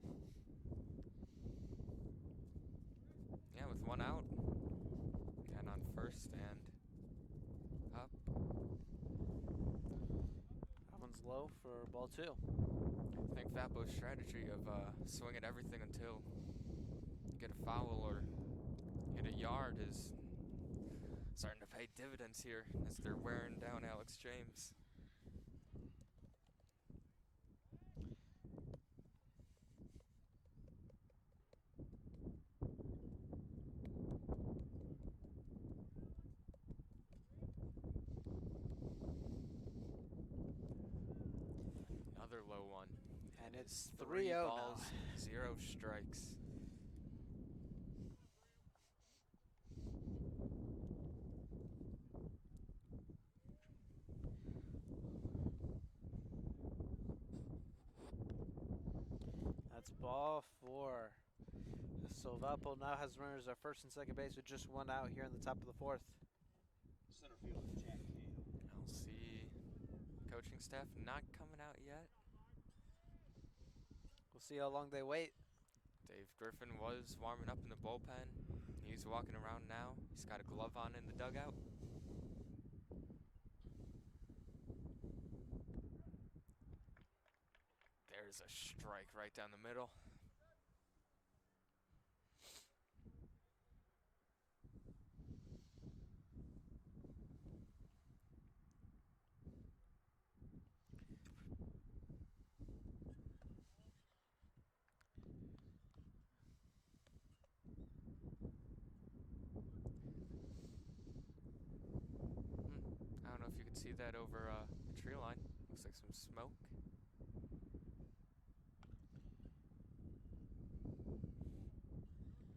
Yeah, with one out. And on first and up. That one's low for ball two. I think Valpo's strategy of swinging everything until you get a foul or hit a yard is starting to pay dividends here as they're wearing down Alex James. Another low one. And it's Three 3-0 balls, now. 0 strikes. That's ball four. So Valpo now has runners at first and second base with just one out here in the top of the fourth. Center fielder, Jack Cato. I'll see coaching staff not coming out yet. We'll see how long they wait. Dave Griffin was warming up in the bullpen. He's walking around now. He's got a glove on in the dugout. There's a strike right down the middle. see that over the tree line. Looks like some smoke.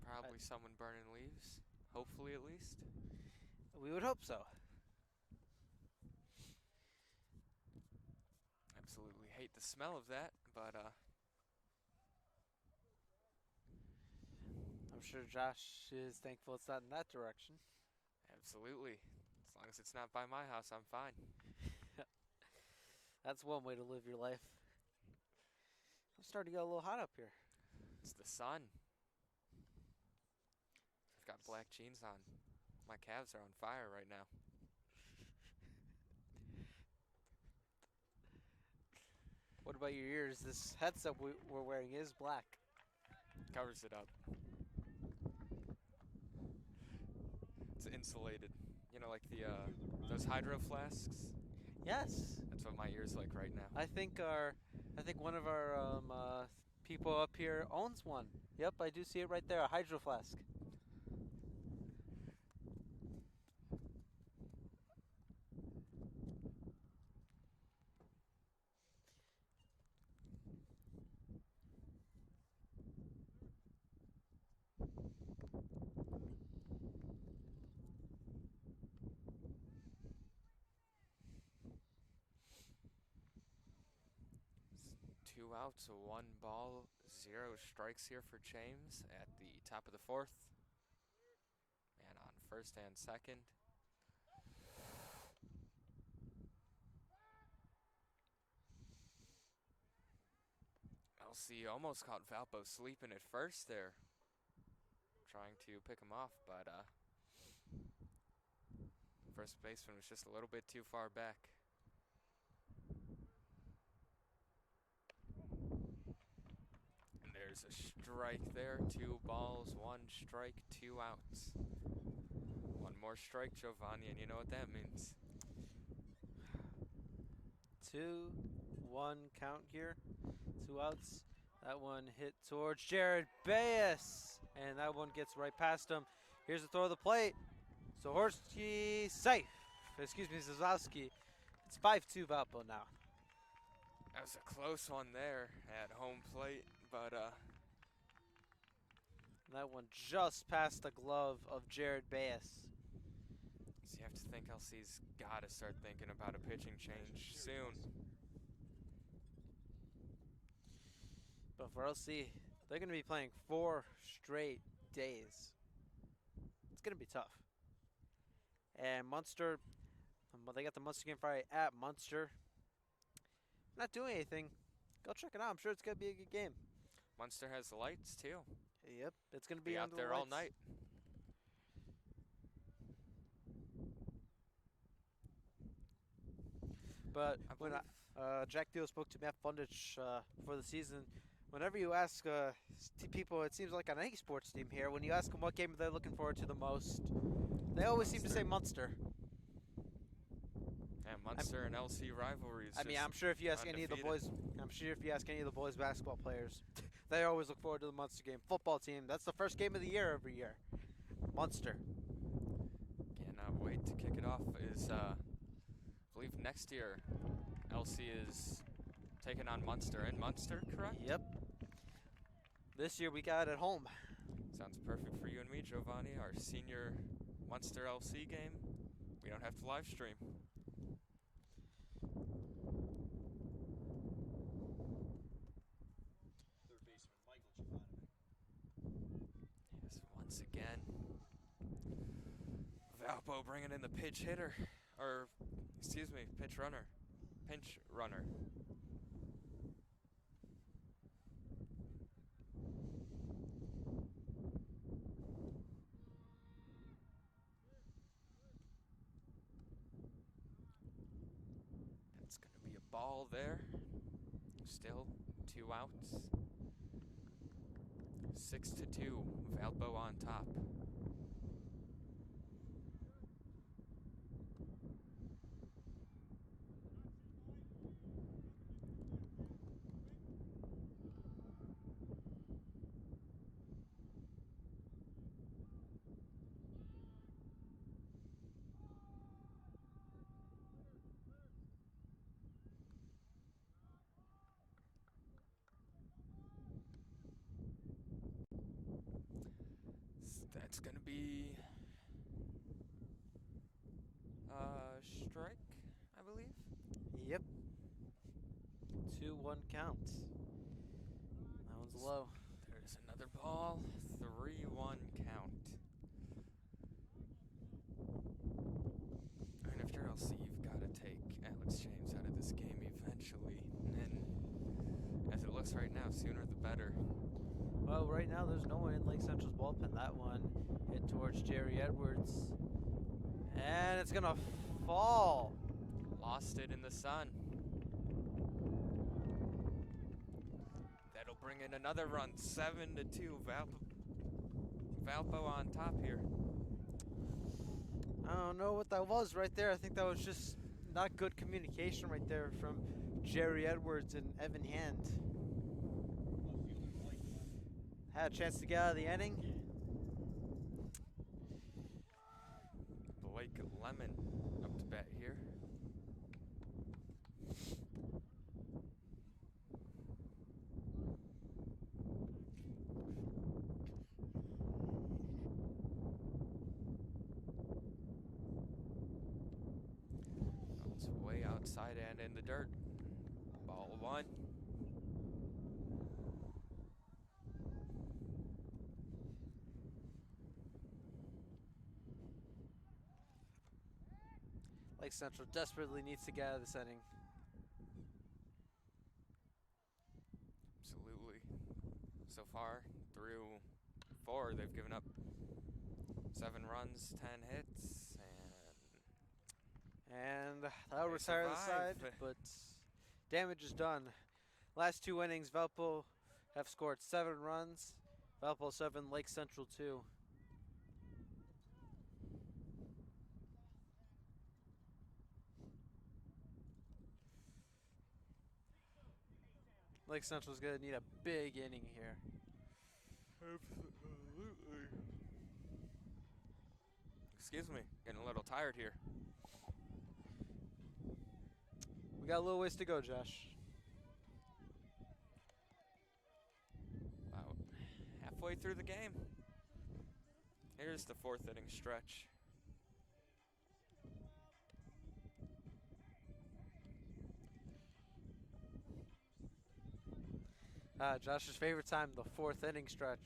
Probably someone burning leaves. Hopefully, at least. We would hope so. Absolutely hate the smell of that, but I'm sure Josh is thankful it's not in that direction. absolutely. As long as it's not by my house, I'm fine. That's one way to live your life. I'm starting to get a little hot up here. It's the sun. I've got black jeans on. My calves are on fire right now. What about your ears? This headset we're wearing is black. Covers it up. It's insulated. You know, like the those hydro flasks. Yes. That's what my ears like right now. I think one of our people up here owns one. Yep, I do see it right there, a hydro flask. Two outs, 1 ball, 0 strikes here for James at the top of the 4th. And on first and second. LC almost caught Valpo sleeping at first there. Trying to pick him off, but first baseman was just a little bit too far back. And there's a strike there. 2 balls, 1 strike, 2 outs. One more strike, Giovanni, and you know what that means. 2-1 count here. 2 outs. That one hit towards Jared Baez. And that one gets right past him. Here's the throw of the plate. Zahorsky safe. Excuse me, Zazowski. It's 5-2 Valpo now. That was a close one there at home plate, but That one just past the glove of Jared Baez. so you have to think LC's got to start thinking about a pitching change soon. But for LC, they're going to be playing 4 straight days. It's going to be tough. And Munster, they got the Munster game Friday at Munster. Not doing anything. Go check it out. I'm sure it's going to be a good game. Munster has the lights too. Yep, it's going to be out under there the all lights. night. But I when believe Jack Deal spoke to Matt Fundich for the season, whenever you ask people, it seems like on any sports team here, when you ask them what game they're looking forward to the most, they always seem to say Munster. And Munster and LC rivalries. I mean, I'm sure if you ask any of the boys, basketball players, they always look forward to the Munster game. Football team, that's the first game of the year every year. Munster. Cannot wait to kick it off. Is I believe next year LC is taking on Munster in Munster, correct? Yep. This year we got it at home. Sounds perfect for you and me, Giovanni. Our senior Munster LC game. We don't have to live stream. Third baseman Michael Jovanovic. Yes, once again. Valpo bringing in the pitch hitter. Or, excuse me, pitch runner. Pinch runner. That's going to be a ball there. Still 2 outs. 6-2. Valpo on top. It's gonna be strike, I believe. Yep. 2-1 count. That one's low. There's another ball. 3-1 count. And after LC, you've got to take Alex James out of this game eventually. And as it looks right now, sooner the better. Well, right now there's no one in Lake Central's bullpen. That one hit towards Jerry Edwards. And it's going to fall. Lost it in the sun. That'll bring in another run. 7-2. Valpo on top here. I don't know what that was right there. I think that was just not good communication right there from Jerry Edwards and Evan Hand. Had a chance to get out of the inning. Blake Lemon up to bat here. It's way outside and in the dirt. Ball 1. Lake Central desperately needs to get out of this inning. Absolutely. So far, through 4, they've given up 7 runs, 10 hits, And that'll They retire the survive. side, but damage is done. Last 2 innings, Valpo have scored 7 runs. Valpo 7, Lake Central 2. Lake Central's gonna need a big inning here. absolutely. Excuse me, getting a little tired here. We got a little ways to go, Josh. About halfway through the game. Here's the 4th inning stretch. Josh's favorite time, the 4th inning stretch.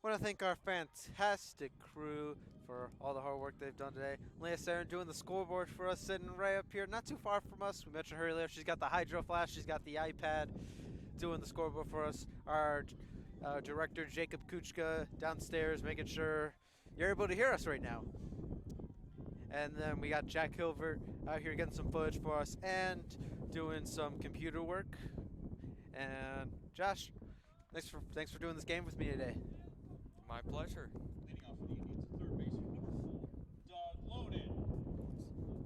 I want to thank our fantastic crew for all the hard work they've done today. Leah Saren doing the scoreboard for us, sitting right up here, not too far from us. We mentioned her earlier. She's got the Hydro Flash. She's got the iPad doing the scoreboard for us. Our director, Jacob Kuchka, downstairs making sure you're able to hear us right now. And then we got Jack Hilbert out here getting some footage for us and doing some computer work. And Josh, thanks for doing this game with me today. My pleasure. Leading off for the Indians at third base, number 4, Doug Loden.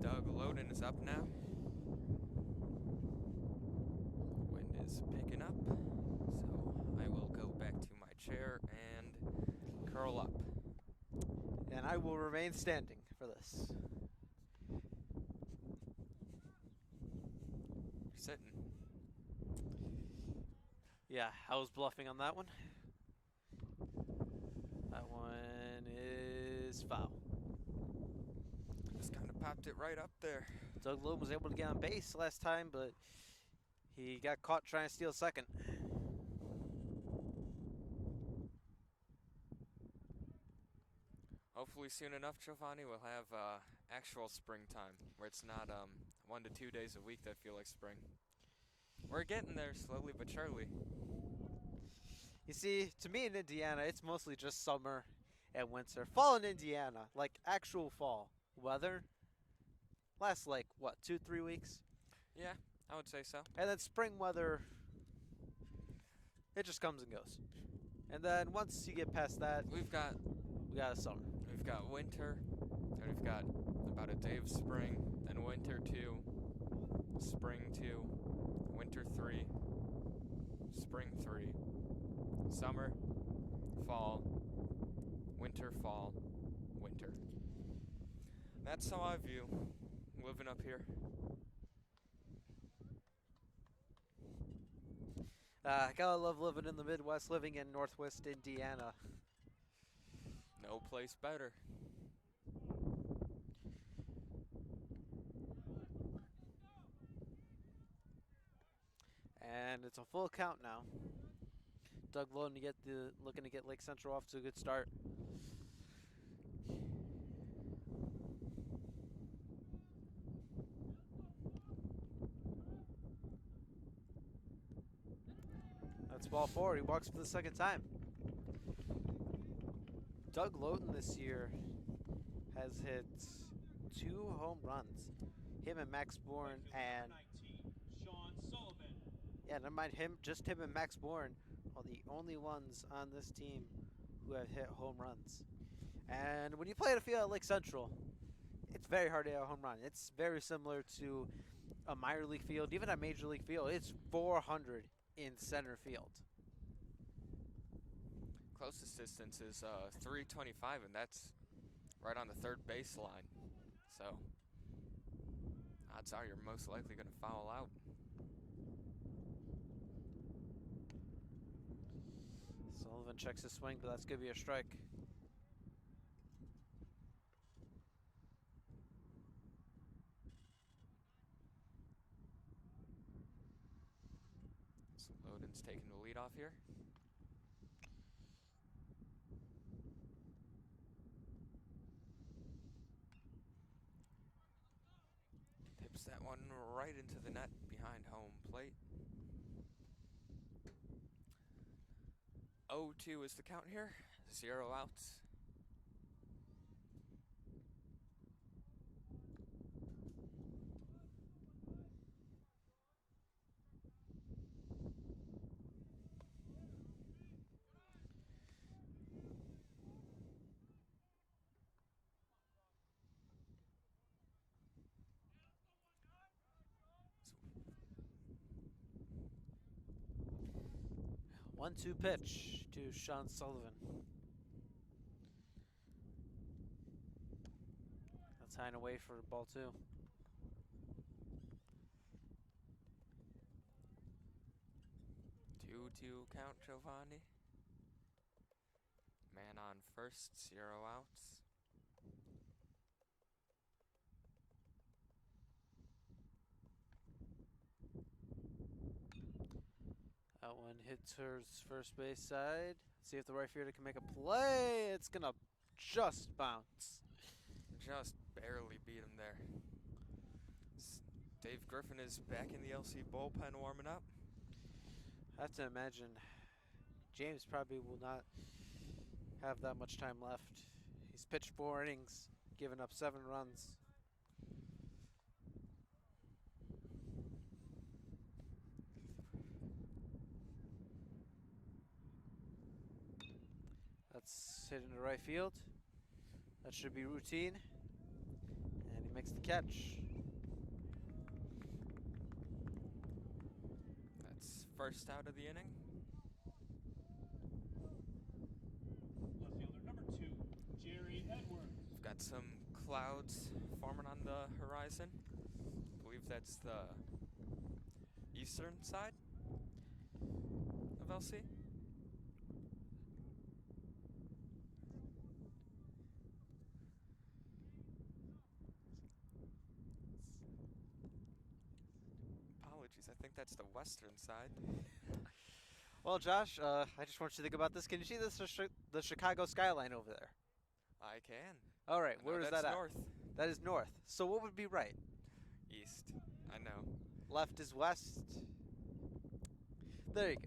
Doug Loden is up now. Wind is picking up, so I will go back to my chair and curl up. And I will remain standing for this. You're sitting. Yeah, I was bluffing on that one. That one is foul. Just kind of popped it right up there. Doug Lowe was able to get on base last time, but he got caught trying to steal second. Hopefully soon enough, Giovanni, we'll have actual springtime, where it's not 1 to 2 days a week that feel like spring. We're getting there slowly but surely. You see, to me in Indiana, it's mostly just summer and winter. Fall in Indiana, like actual fall weather, lasts like, what, 2-3 weeks? Yeah, I would say so. And then spring weather, it just comes and goes. And then once you get past that, We've got a summer. winter, and we've got about a day of spring, then winter 2, spring 2, winter 3, spring 3, summer, fall, winter, fall, winter. That's how I view living up here. Gotta love living in the Midwest, living in Northwest Indiana. No place better. And it's a full count now. Doug looking to get Lake Central off to a good start. That's ball forward. He walks for the second time. Doug Loughton this year has hit 2 home runs. Him and Max Bourne, and 19, Sean Sullivan. yeah, never mind him. Just him and Max Bourne are the only ones on this team who have hit home runs. And when you play at a field at Lake Central, it's very hard to hit a home run. It's very similar to a minor league field, even a major league field. It's 400 in center field. Closest distance is 325, and that's right on the third baseline. So, odds are you're most likely going to foul out. Sullivan checks his swing, but that's going to be a strike. So Loughton's taking the lead off here. Tips that one right into the net behind home plate. 0-2 is the count here. 0 outs. One-two pitch to Sean Sullivan. That's high and away for ball 2. 2-2 count, Giovanni. Man on first, 0 outs. That one hits her first base side. See if the right fielder can make a play. It's going to just bounce. Just barely beat him there. Dave Griffin is back in the LC bullpen warming up. I have to imagine James probably will not have that much time left. He's pitched 4 innings, given up 7 runs. That's hit into right field. That should be routine. And he makes the catch. That's first out of the inning. Left fielder number 2, Jerry Edwards. We've got some clouds forming on the horizon. I believe that's the eastern side of LC. Apologies, I think that's the western side. Well, Josh, I just want you to think about this. Can you see this, the Chicago skyline over there? I can. All right, I know where is that's that at? north. That is north. So what would be right? East. I know. Left is west. There you go.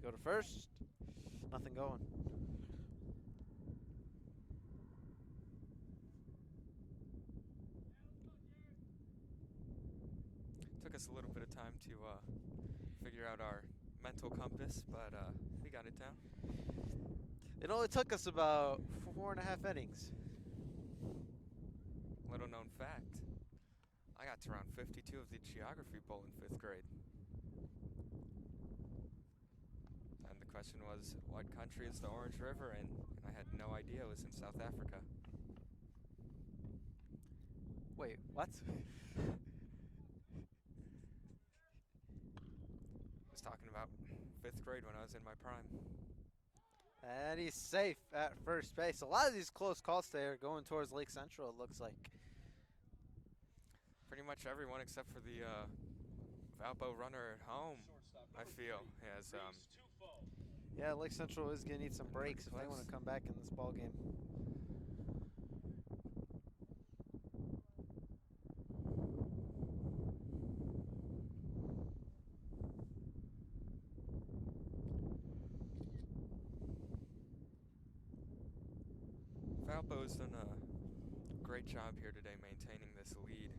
To go to first. Nothing going. Took us a little bit of time to figure out our mental compass, but we got it down. It only took us about 4.5 innings. Little known fact, I got to round 52 of the geography bowl in 5th grade. And the question was, what country is the Orange River in? And I had no idea it was in South Africa. Wait, what? 5th grade when I was in my prime. And he's safe at first base. A lot of these close calls today are going towards Lake Central, it looks like. Pretty much everyone except for the Valpo runner at home, Shortstop I number feel, 3, has Reese Tufo. Yeah, Lake Central is going to need some Pretty breaks if they want close. to come back in this ball game. Valpo's done a great job here today maintaining this lead.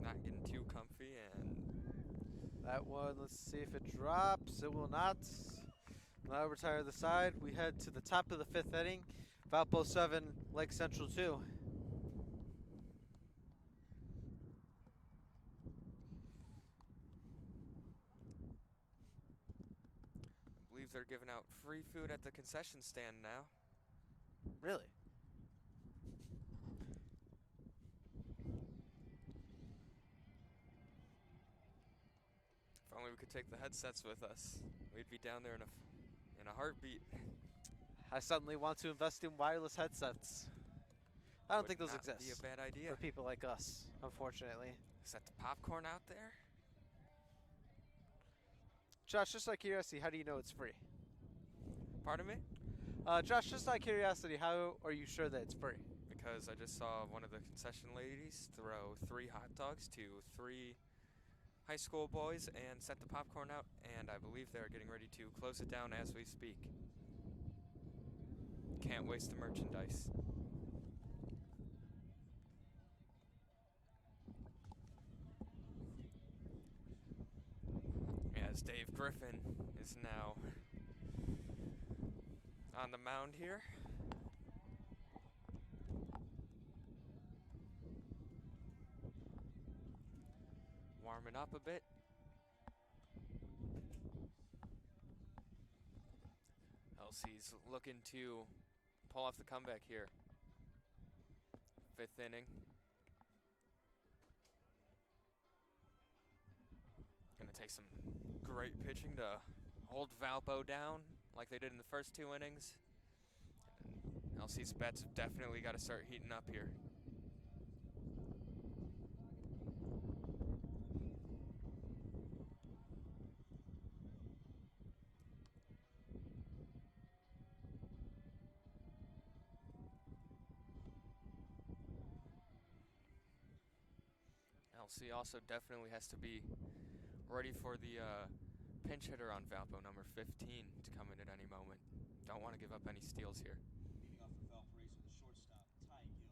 Not getting too comfy, and That one, let's see if it drops. It will not. Now retire the side. We head to the top of the 5th inning. Valpo 7, Lake Central 2. I believe they're giving out free food at the concession stand now. Really? If only we could take the headsets with us, we'd be down there in a heartbeat. I suddenly want to invest in wireless headsets. I don't Would think those not exist be a bad idea. for people like us, unfortunately. Is that the popcorn out there? Josh, just out of curiosity, how do you know it's free? Pardon me? Josh, just out of curiosity, how are you sure that it's free? Because I just saw one of the concession ladies throw 3 hot dogs to 3 high school boys and set the popcorn out, and I believe they're getting ready to close it down as we speak. Can't waste the merchandise. As Dave Griffin is now on the mound here. Warming up a bit. LC's looking to pull off the comeback here. 5th inning. Gonna take some great pitching to hold Valpo down like they did in the first 2 innings. And LC's bats have definitely got to start heating up here. LC also definitely has to be ready for the pinch hitter on Valpo, number 15, to come in at any moment. Don't want to give up any steals here. Leading off for Valparaiso, the shortstop, Ty Gill.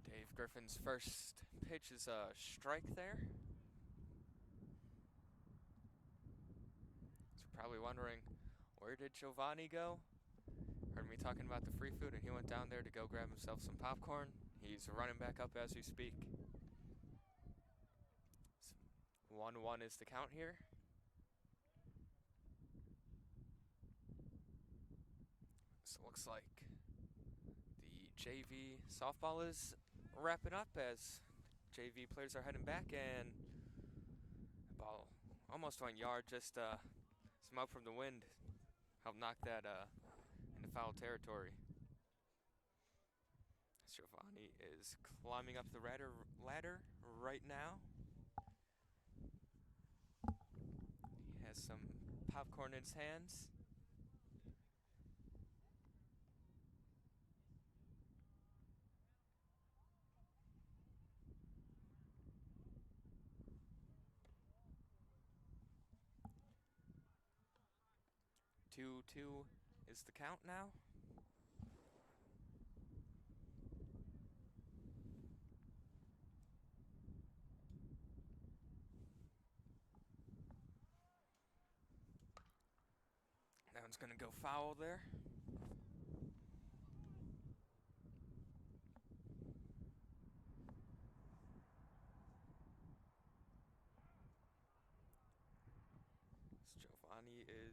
'Dave Griffin's first pitch is a strike there. So you're probably wondering, where did Giovanni go? Heard me talking about the free food, and he went down there to go grab himself some popcorn. He's running back up as we speak. 1-1 is the count here. So it looks like the JV softball is wrapping up as JV players are heading back, and the ball almost went yard, just some out from the wind helped knock that into foul territory. Giovanni is climbing up the ladder right now. He has some popcorn in his hands. Two is the count now. That one's gonna go foul there.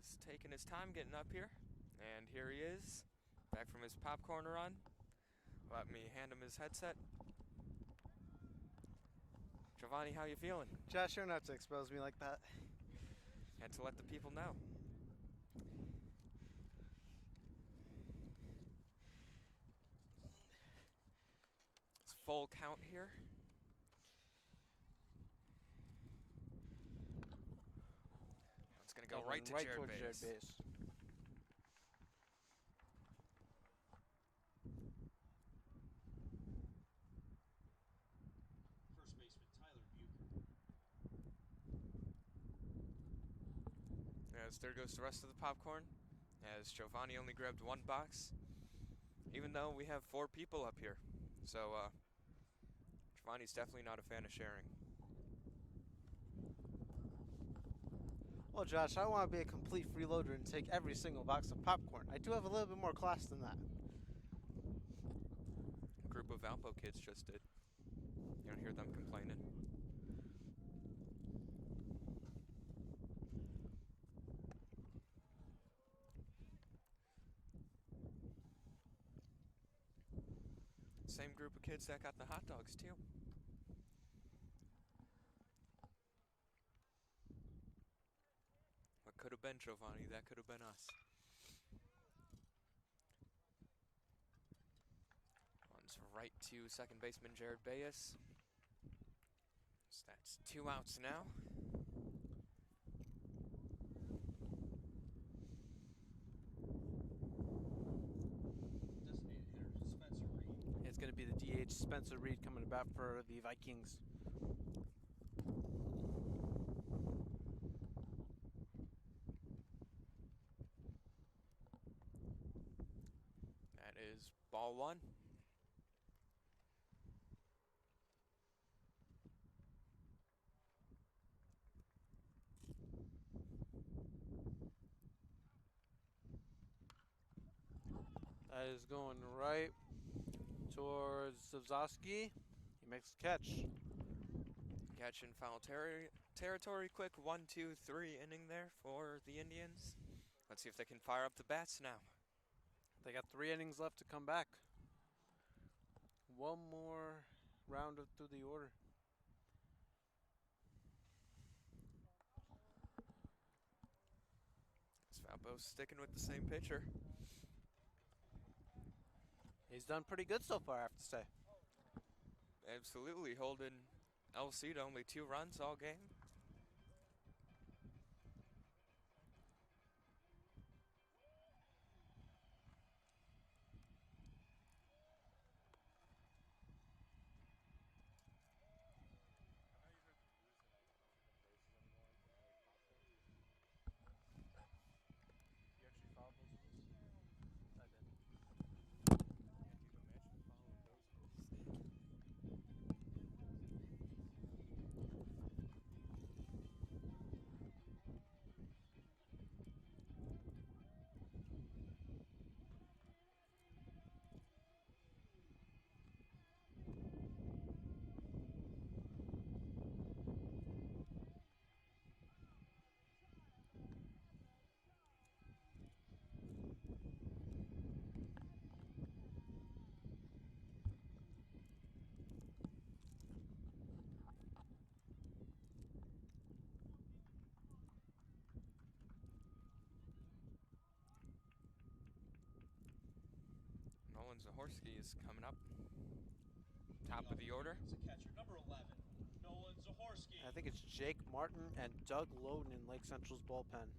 is taking his time getting up here. And here he is, back from his popcorn run. Let me hand him his headset. Giovanni, how you feeling? Josh, you don't have to expose me like that. Had to let the people know. It's full count here. It's going to go That right one to right Jared towards Jared Baez. Baez. First baseman Tyler Bucher. As there goes the rest of the popcorn, as Giovanni only grabbed one box, even though we have 4 people up here. So, Giovanni's definitely not a fan of sharing. Well, Josh, I want to be a complete freeloader and take every single box of popcorn. I do have a little bit more class than that. A group of Valpo kids just did. You don't hear them complaining. Same group of kids that got the hot dogs, too. What could have been, Giovanni? That could have been us. Runs right to second baseman Jared Baez. So that's 2 outs now. Designated hitter Spencer Reed. It's going to be the DH Spencer Reed coming back for the Vikings. That is ball 1. That is going right towards Zavzowski. He makes the catch. Catch in foul territory. Quick 1, 2, 3 inning there for the Indians. Let's see if they can fire up the bats now. They got 3 innings left to come back. One more round through the order. Valpo's sticking with the same pitcher. He's done pretty good so far, I have to say. Absolutely, holding LC to only 2 runs all game. You actually followed those rules? I did. Nolan Zahorski is coming up. Top of the order. It's a catcher, number 11, Nolan Zahorski. I think it's Jake Martin and Doug Loden in Lake Central's bullpen.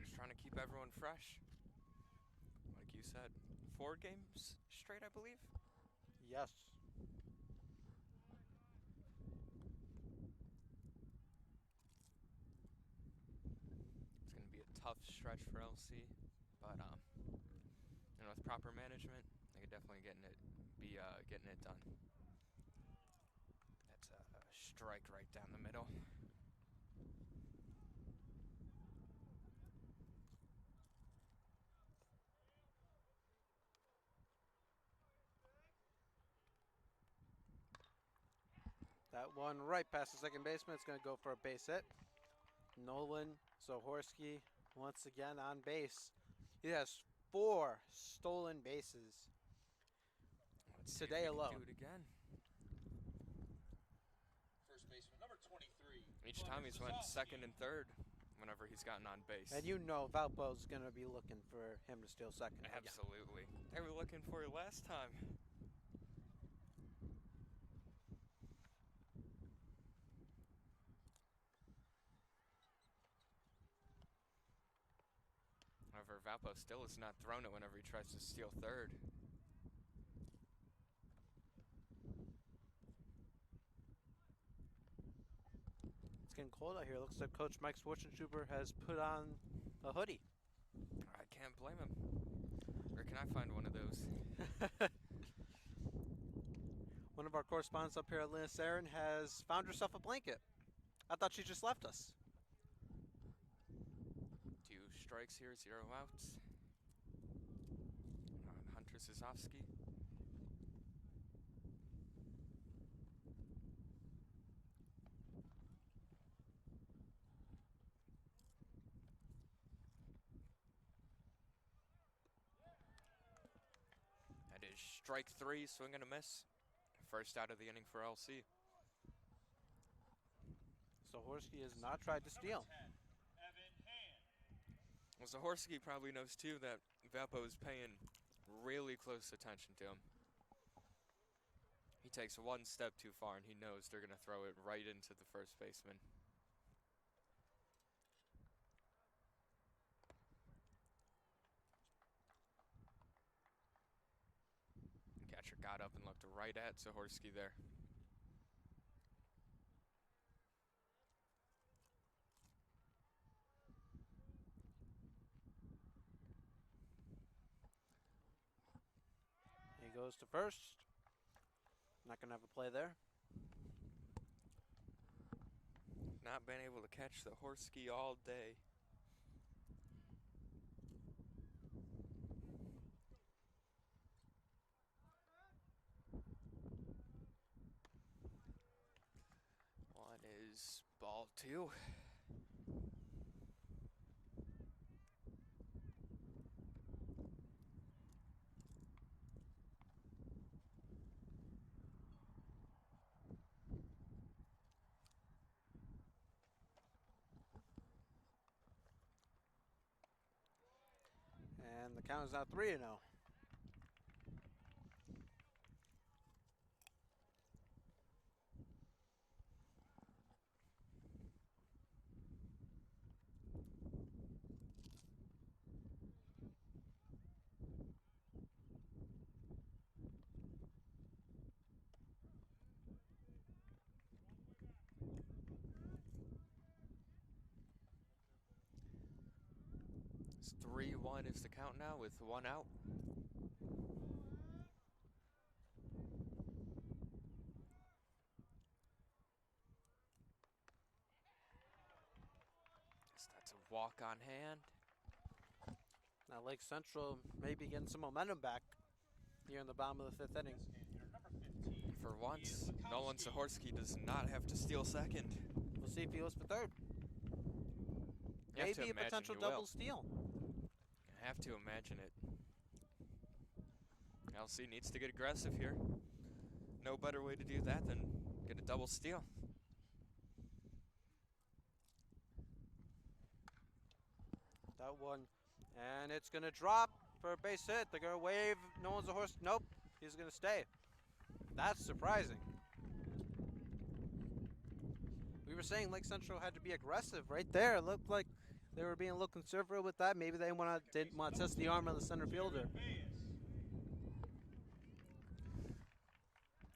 Just trying to keep everyone fresh. Like you said, 4 games straight, I believe. Yes. It's going to be a tough stretch for LC, but with proper management, they could definitely getting it done. That's a strike right down the middle. That one right past the second baseman. It's going to go for a base hit. Nolan Zahorsky once again on base. He has 4 stolen bases. Let's see Today if he can alone. do it again. First baseman number 23. Each time he's went second and third whenever he's gotten on base. And you know Valpo's going to be looking for him to steal second. again. Absolutely. They were looking for you last time. However, Valpo still has not thrown it whenever he tries to steal third. It's getting cold out here. Looks like Coach Mike Schwarzenstuber has put on a hoodie. I can't blame him. Where can I find one of those? One of our correspondents up here at Linus Aaron has found herself a blanket. I thought she just left us. 2 strikes here, 0 outs. Hunter Sosovsky. That is strike 3, swing and a miss. First out of the inning for LC. Zahorsky has not tried to steal. Well, Zahorsky probably knows too that Valpo is paying really close attention to him. He takes one step too far and he knows they're going to throw it right into the first baseman. Catcher got up and looked right at Zahorsky there. He goes to first. Not going to have a play there. Not been able to catch Zahorsky all day. One is ball 2. And the count is now 3-0. It's 3-1 is the count now with 1 out. So that's a walk on hand. Now Lake Central may be getting some momentum back here in the bottom of the 5th inning. For once, Nolan Zahorsky does not have to steal second. We'll see if he goes for third. You have to Maybe a imagine potential he will. double steal. I have to imagine it. LC needs to get aggressive here. No better way to do that than get a double steal. That one. And it's going to drop for a base hit. They're going to wave. No one's a horse. Nope. He's going to stay. That's surprising. We were saying Lake Central had to be aggressive right there. It looked like they were being a little conservative with that. Maybe they didn't want to test the arm of the center fielder.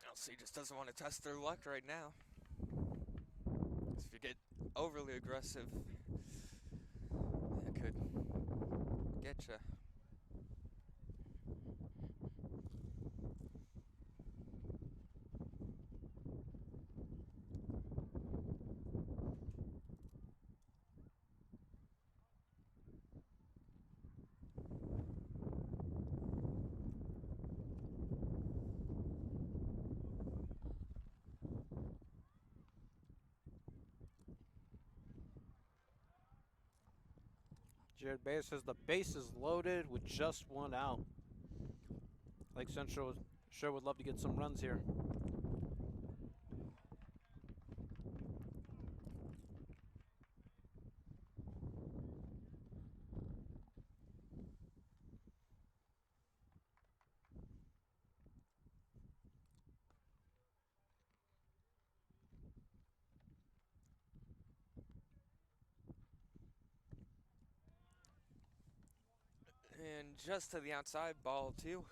LC just doesn't want to test their luck right now. 'Cause if you get overly aggressive, it could get you. Jared Bayer says the base is loaded with just one out. Lake Central sure would love to get some runs here. And just to the outside, ball 2.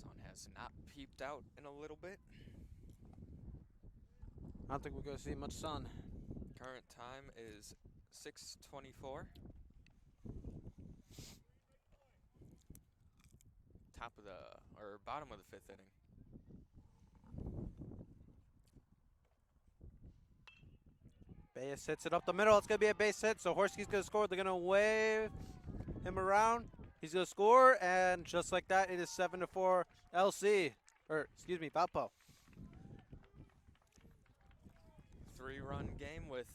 Sun has not peeped out in a little bit. I don't think we're going to see much sun. Current time is 6:24. Bottom of the 5th inning. Bayes hits it up the middle. It's going to be a base hit, so Horsky's going to score. They're going to wave him around. He's going to score, and just like that, it is 7-4 LC. Or, excuse me, Valpo. 3-run game with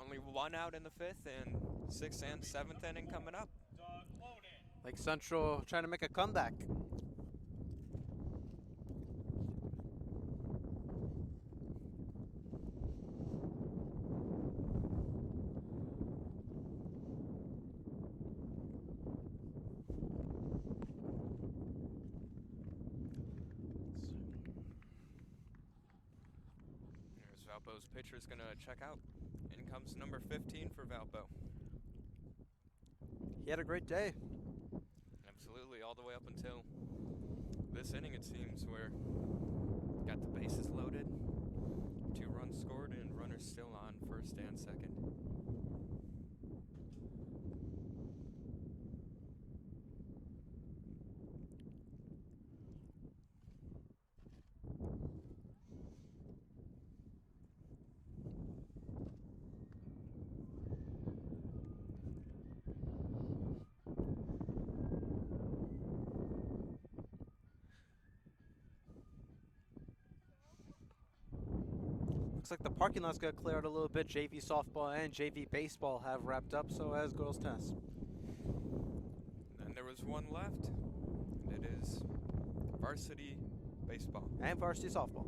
only 1 out in the 5th and 6th and 7th inning coming up. Lake Central trying to make a comeback. Here's Valpo's pitcher's going to check out. In comes number 15 for Valpo. He had a great day. Absolutely, all the way up until this inning, it seems, where got the bases loaded, 2 runs scored, and runners still on first and second. Looks like the parking lot's got cleared a little bit. JV softball and JV baseball have wrapped up, so has girls tennis. And there was one left, and it is varsity baseball. And varsity softball.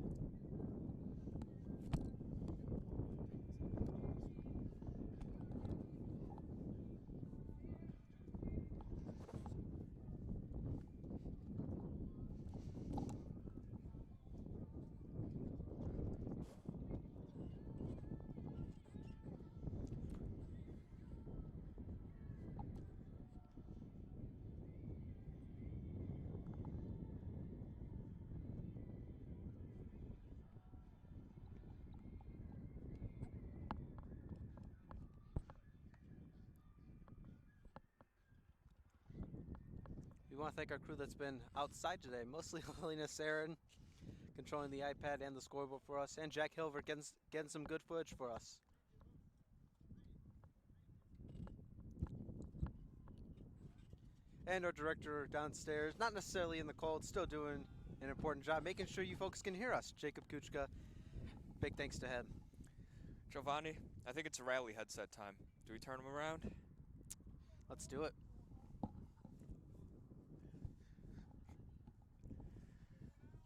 We want to thank our crew that's been outside today, mostly Helena Sarin controlling the iPad and the scoreboard for us, and Jack Hilver getting some good footage for us. And our director downstairs, not necessarily in the cold, still doing an important job, making sure you folks can hear us. Jacob Kuchka, big thanks to him. Giovanni, I think it's a rally headset time. Do we turn them around? Let's do it.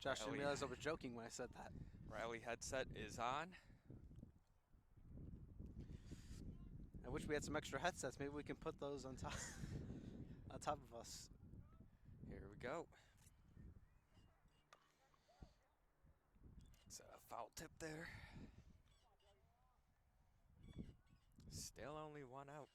Josh didn't realize I was joking when I said that. Rally headset is on. I wish we had some extra headsets. Maybe we can put those on top on top of us. Here we go. It's a foul tip there. Still only 1 out.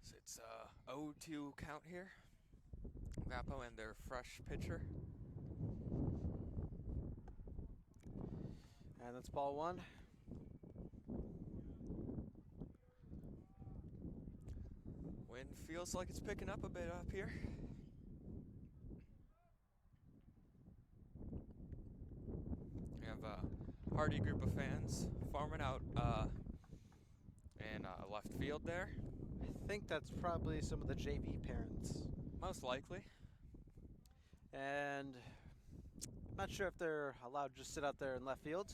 So it's a 0-2 count here. Valpo and their fresh pitcher. And that's ball 1. Wind feels like it's picking up a bit up here. We have a hearty group of fans farming out in left field there. I think that's probably some of the JV parents. Most likely. And not sure if they're allowed to just sit out there in left field.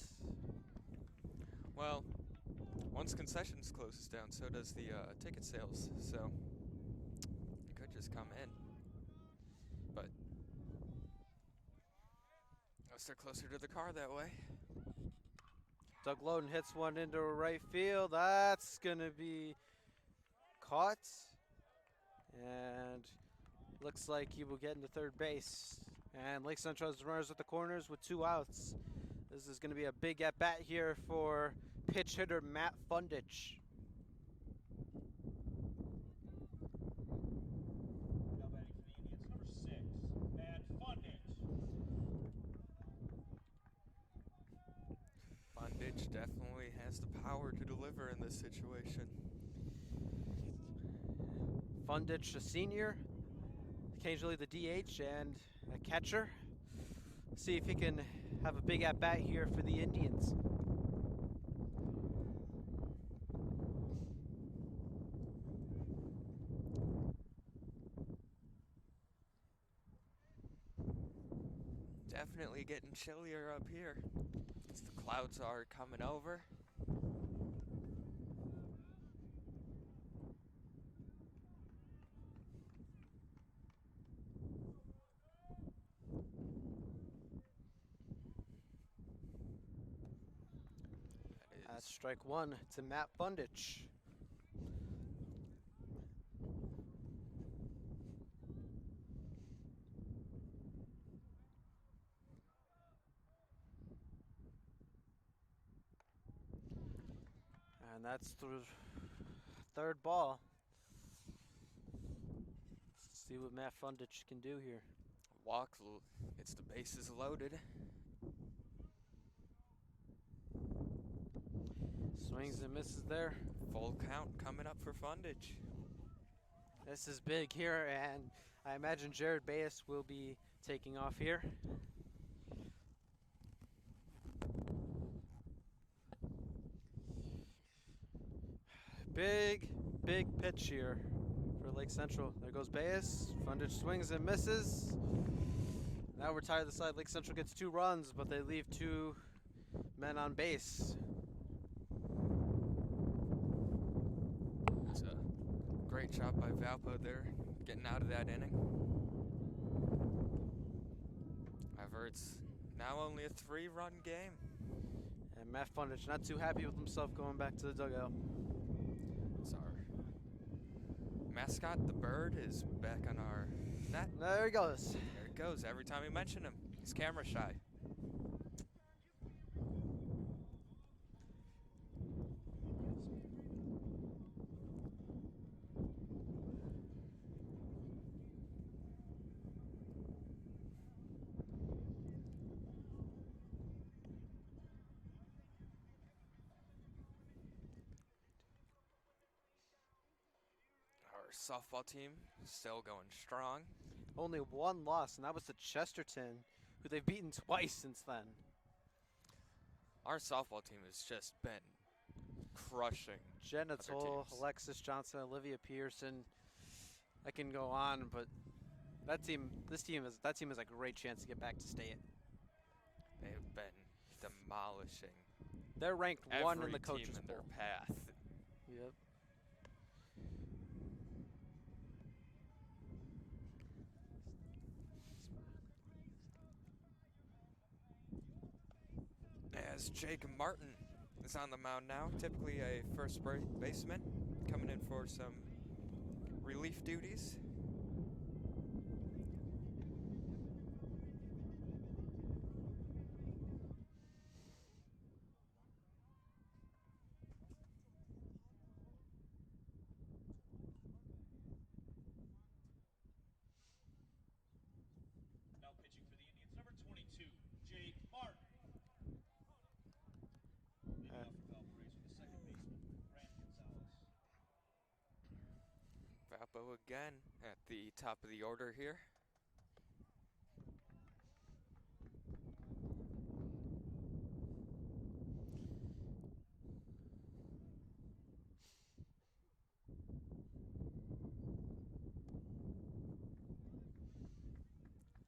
Well, once concessions closes down, so does the ticket sales. So you could just come in. But unless they're closer to the car that way. Doug Loden hits one into right field. That's going to be caught. And looks like he will get into third base. And Lake Central has runners at the corners with 2 outs. This is going to be a big at-bat here for pitch hitter Matt Fundich. Now batting for the Indians, number 6, Matt Fundich. Fundich definitely has the power to deliver in this situation. Fundich, a senior, occasionally the DH and a catcher. See if he can have a big at-bat here for the Indians. Definitely getting chillier up here as the clouds are coming over. That's strike 1 to Matt Fundich. And that's the third ball. Let's see what Matt Fundich can do here. It's the bases loaded. Swings and misses there. Full count coming up for Fundich. This is big here, and I imagine Jared Baez will be taking off here. Big pitch here for Lake Central. There goes Baez. Fundich swings and misses. Now we're tired of the side. Lake Central gets 2 runs, but they leave 2 men on base. It's a great job by Valpo there, getting out of that inning. However, it's now only a 3-run game. And Matt Fundich not too happy with himself going back to the dugout. It's our mascot, the bird, is back on our net. There he goes. There it goes. Every time we mention him, he's camera shy. Our softball team still going strong. Only 1 loss, and that was to Chesterton, who they've beaten twice since then. Our softball team has just been crushing. Jenna other Toll, teams. Alexis Johnson, Olivia Pearson. I can go on, but that team has a great chance to get back to state. They've been demolishing They're ranked every 1 in the team coaches in poll. their path. Yep. As Jake Martin is on the mound now, typically a first baseman, coming in for some relief duties. Now pitching for the Indians, number 22, Jake Martin. Leading off for Valpo with the second baseman, Grant Gonzalez. Valpo again at the top of the order here.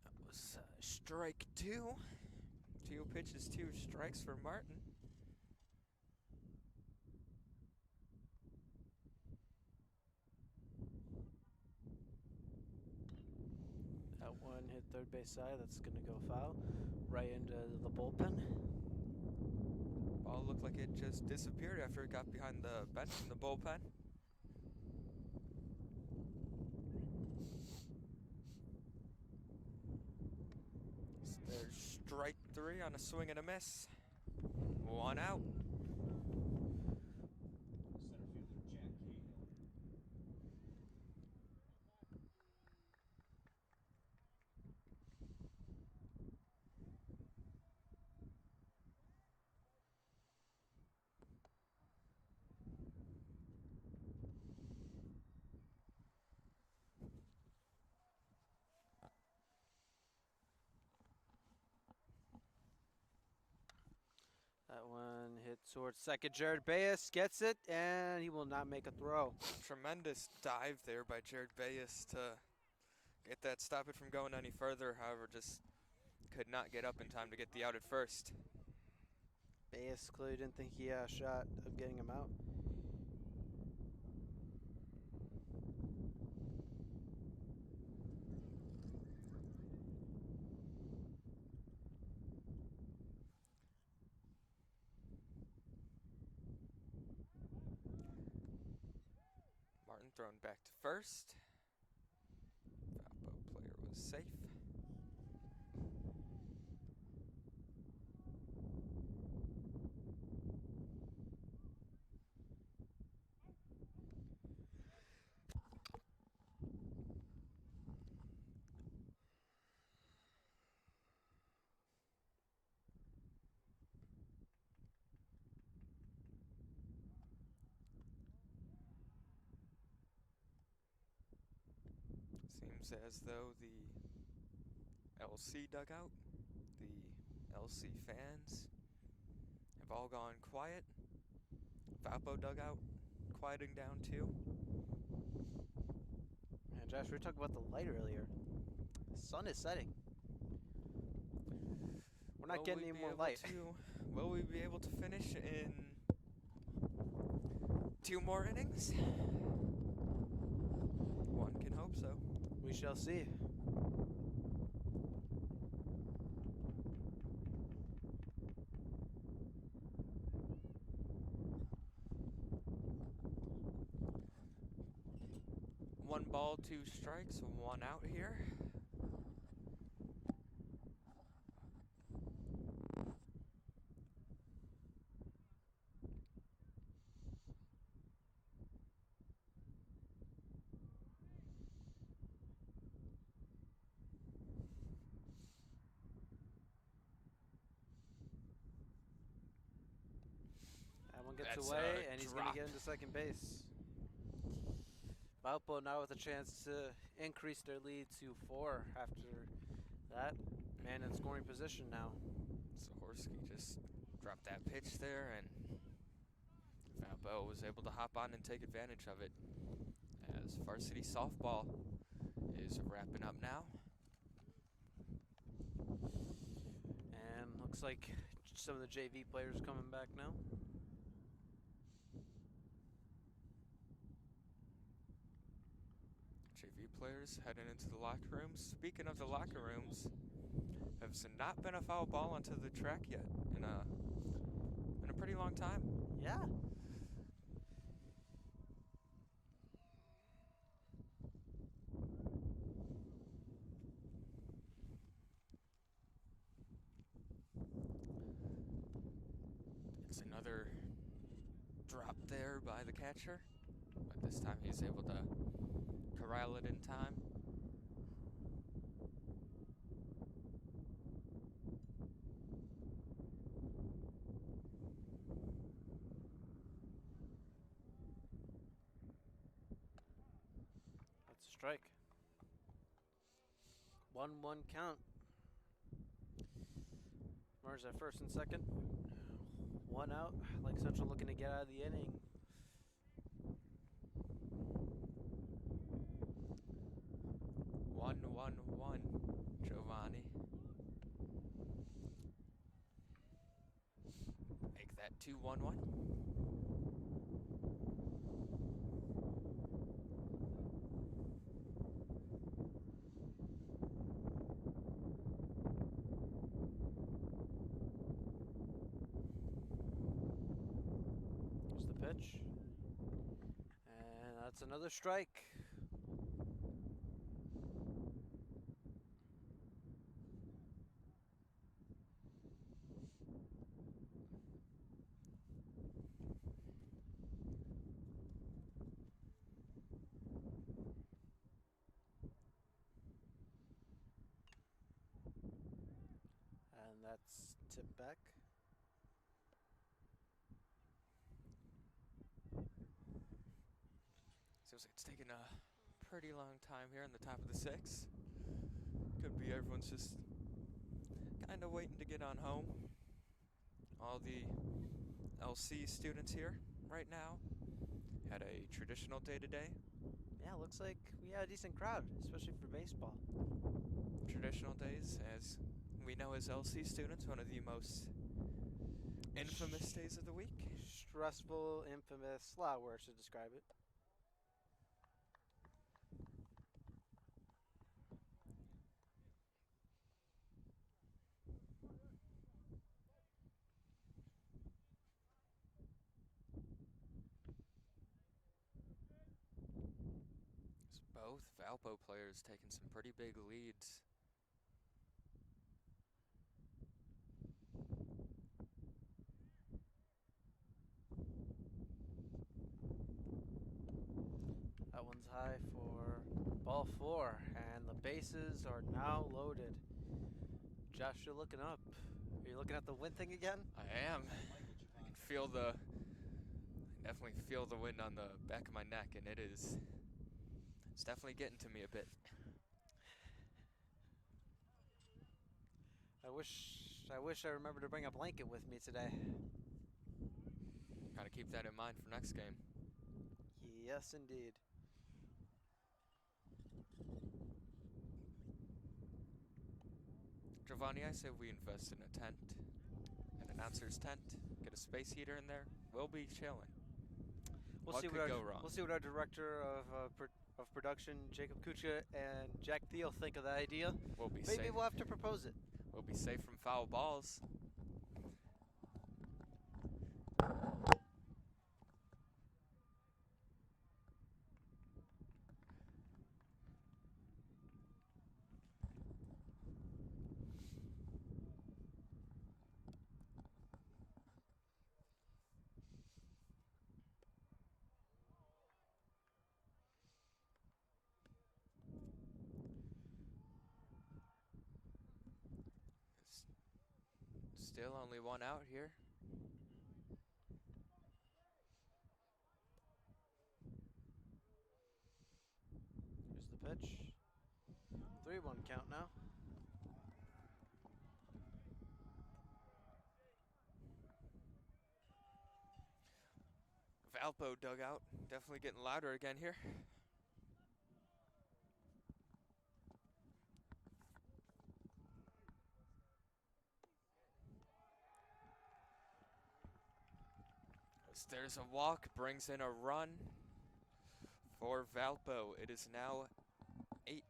That was strike two. 2 pitches, 2 strikes for Martin. That one hit third base side. That's going to go foul right into the bullpen. Ball looked like it just disappeared after it got behind the bench in the bullpen. So there's strike 3 on a swing and a miss. 1 out. Center fielder Jack Cahill. That one hit towards second. Jared Bayes gets it, and he will not make a throw. Tremendous dive there by Jared Bayes to get that, stop it from going any further. However, just could not get up in time to get the out at first. Bayes clearly didn't think he had a shot of getting him out. Martin thrown back to first. Valpo player was safe. Seems as though the LC dugout, the LC fans have all gone quiet. Valpo dugout quieting down too. Man, Josh, we were talking about the light earlier. The sun is setting. We're not getting any more light. Will we be able to finish in 2 more innings? One can hope so. We shall see. One ball, 2 strikes, 1 out here. That one gets That's away, a and he's going to drop. get into second base. Valpo now with a chance to increase their lead to 4 after that. Man in scoring position now. Zahorsky just dropped that pitch there, and Valpo was able to hop on and take advantage of it as varsity softball is wrapping up now. And looks like some of the JV players coming back now. JV players heading into the locker rooms. Speaking of the locker rooms, has not been a foul ball onto the track yet in a pretty long time. Yeah. It's another drop there by the catcher, but this time he's able to corral it in time. strike. 1-1 count. Mars at first and second. One out. Lake Central looking to get out of the inning. One, Giovanni. Make that 2-1-1. Here's the pitch. And that's another strike. And that's tipped back. Seems like it's taken a pretty long time here in the top of the sixth. Could be everyone's just kind of waiting to get on home. All the LC students here right now had a traditional day today. Yeah, looks like we had a decent crowd, especially for baseball. Traditional days, as we know as LC students, one of the most infamous days of the week. Stressful, infamous, a lot of words to describe it. It's both Valpo players taking some pretty big leads. That one's high for ball 4, and the bases are now loaded. Josh, you're looking up. Are you looking at the wind thing again? I am. I can feel definitely feel the wind on the back of my neck, and it's definitely getting to me a bit. I wish I remembered to bring a blanket with me today. Gotta keep that in mind for next game. Yes, indeed. Giovanni, I say we invest in a tent, an announcer's tent, get a space heater in there. We'll be chilling. What could go wrong? We'll see what our director of production, Jacob Kucha, and Jack Thiel think of the idea. We'll be Maybe safe. we'll have to propose it. We'll be safe from foul balls. Still only one out here. Here's the pitch. 3-1 count now. Valpo dugout definitely getting louder again here. As there's a walk, brings in a run for Valpo. It is now 8-4.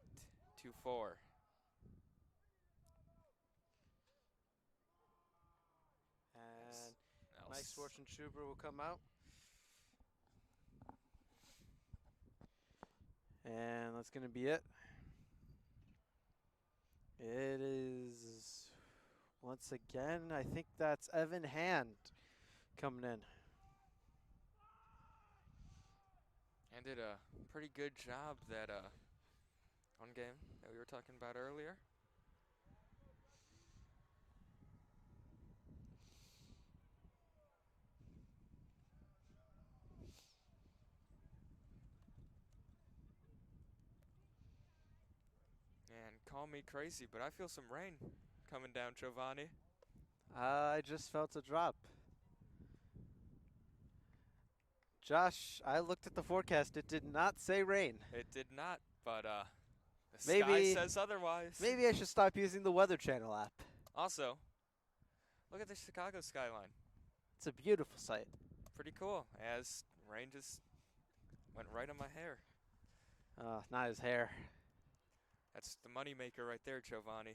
And Mike Schwarzenschubert will come out. And that's going to be it. It is, once again, I think that's Evan Hand coming in. And did a pretty good job that one game that we were talking about earlier. call me crazy, but I feel some rain coming down, Giovanni. I just felt a drop. Josh, I looked at the forecast. It did not say rain. It did not, but the sky Maybe says otherwise. maybe I should stop using the Weather Channel app. Also, look at the Chicago skyline. It's a beautiful sight. Pretty cool. As rain just went right on my hair. Not his hair. That's the moneymaker right there, Giovanni.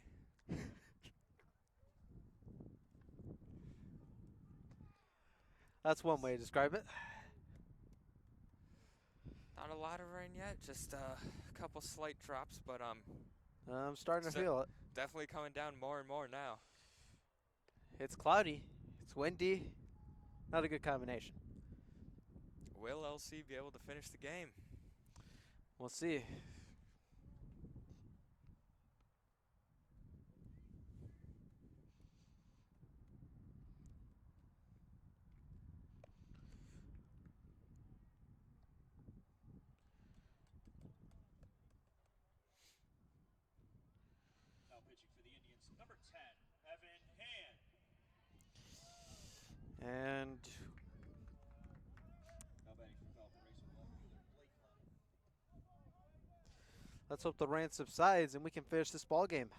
That's one way to describe it. Not a lot of rain yet, just a couple slight drops, but I'm starting to So- feel it. definitely coming down more and more now. It's cloudy. It's windy. Not a good combination. Will LC be able to finish the game? We'll see. Now pitching for the Indians, number 10, Evan Hand. And Now batting for Valpo Racing left fielder Blake Lemon. let's hope the rain subsides and we can finish this ball game.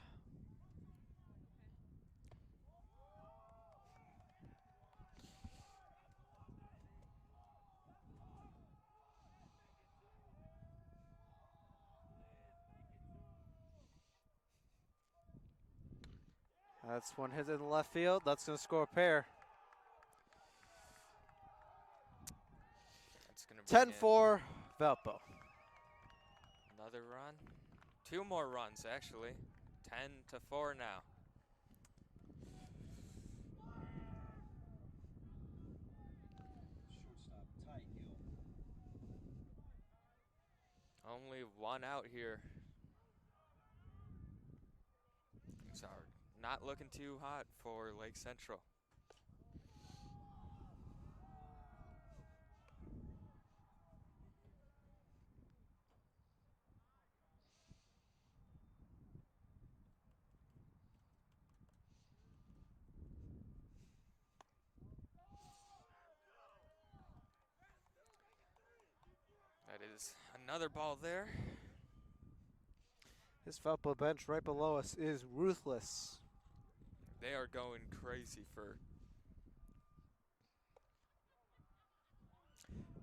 That's one hit in the left field. That's going to score a pair. That's gonna bring in 10-4 Valpo. another run. 2 more runs, actually. 10-4 now. Shortstop Ty Hill. Only 1 out here. Things are not looking too hot for Lake Central. That is another ball there. This Valpo bench right below us is ruthless. They are going crazy for.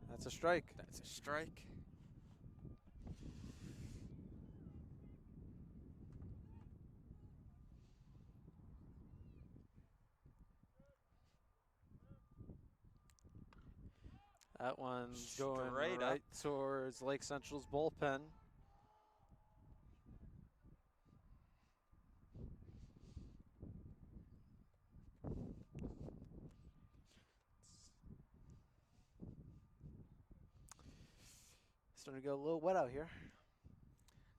That's a strike. That's a strike. That one's going Straight right up. towards Lake Central's bullpen. Starting to get a little wet out here.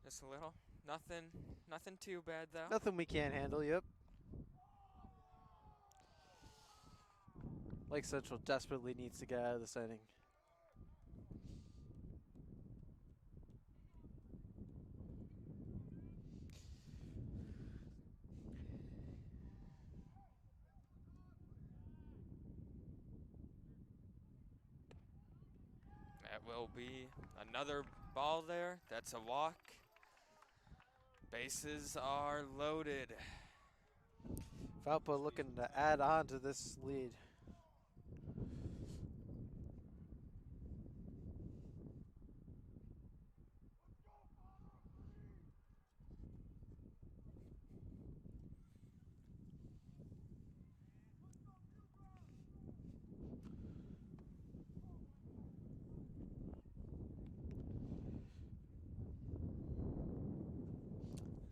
Just a little. Nothing too bad though. Nothing we can't handle, yep. Lake Central desperately needs to get out of this inning. That will be another ball there. That's a walk. Bases are loaded. Valpo looking to add on to this lead.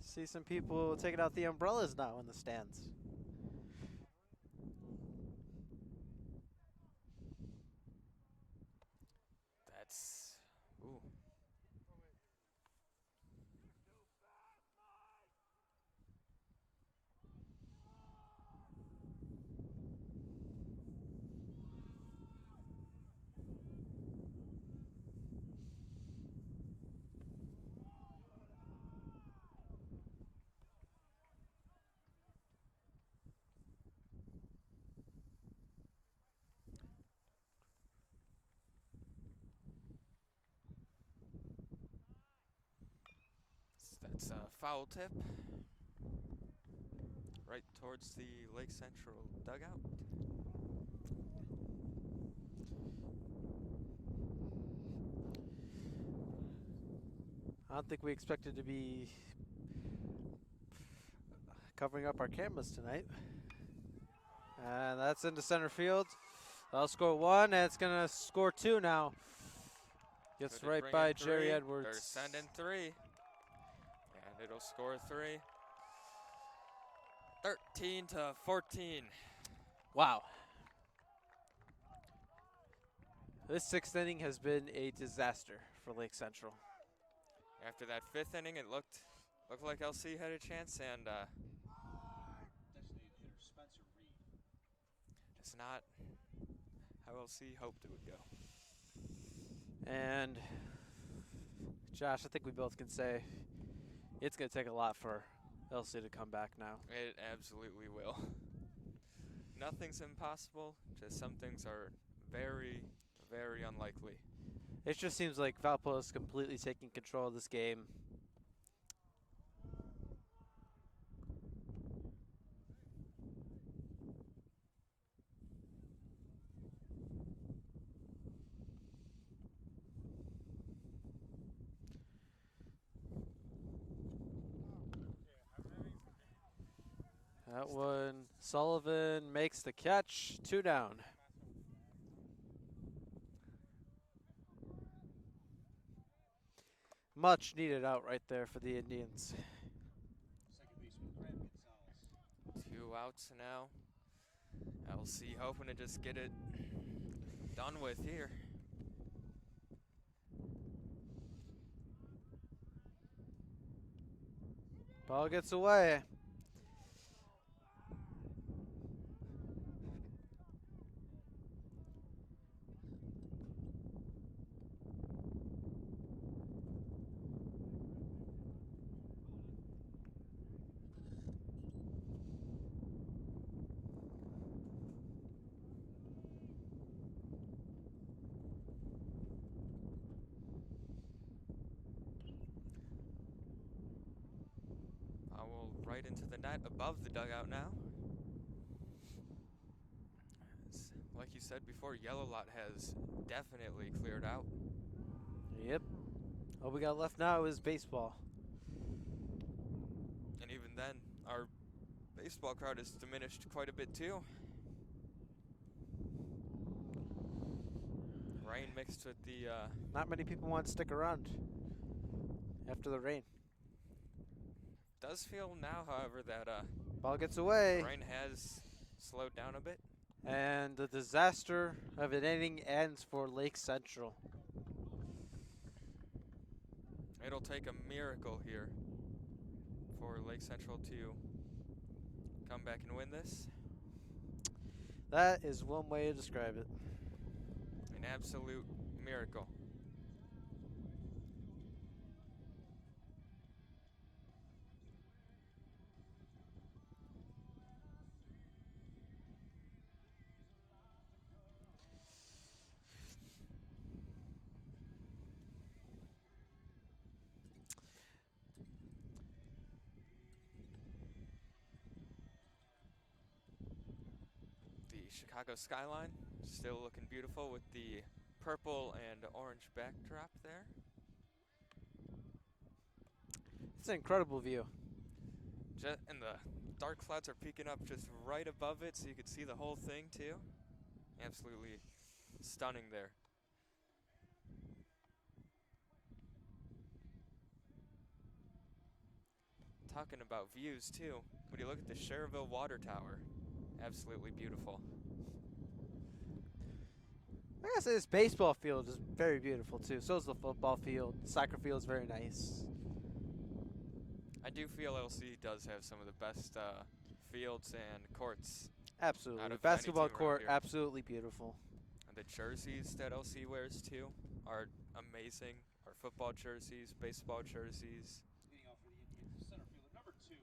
See some people taking out the umbrellas now in the stands. That's. Ooh. That's a foul tip. Right towards the Lake Central dugout. I don't think we expected to be covering up our cameras tonight. And that's into center field. That'll score 1, and it's going to score 2 now. Gets Could it right bring by in Jerry 3? Edwards. They're sending 3. And it'll score 3. 13-14. Wow. This 6th inning has been a disaster for Lake Central. After that 5th inning, it looked like LC had a chance, and Designated hitter Spencer Reed. it's not how LC hoped it would go. And Josh, I think we both can say it's going to take a lot for LC to come back now. It absolutely will. Nothing's impossible, just some things are very, very unlikely. It just seems like Valpo is completely taking control of this game. That one, Sullivan makes the catch, 2 down. Much needed out right there for the Indians. Second baseman Graham Gonzalez. 2 outs now. LC hoping to just get it done with here. Ball gets away. Foul right into the net above the dugout now. Like you said before, Yellow Lot has definitely cleared out. Yep. All we got left now is baseball. And even then, our baseball crowd has diminished quite a bit too. Rain mixed with the Not many people want to stick around after the rain. does feel now, however, that Ball gets away. rain has slowed down a bit. And the disaster of an inning ends for Lake Central. It'll take a miracle here for Lake Central to come back and win this. That is one way to describe it. An absolute miracle. The Chicago skyline still looking beautiful with the purple and orange backdrop there. It's an incredible view. And the dark clouds are peeking up just right above it so you can see the whole thing too. Absolutely stunning there. Talking about views too, when you look at the Cherville Water Tower, absolutely beautiful. I gotta say this baseball field is very beautiful too. So is the football field. The soccer field is very nice. I do feel LC does have some of the best fields and courts. Absolutely. Out The of any basketball team around court, here. absolutely beautiful. And the jerseys that LC wears too are amazing. Our football jerseys, baseball jerseys. Leading off for the Indians is center fielder number 2,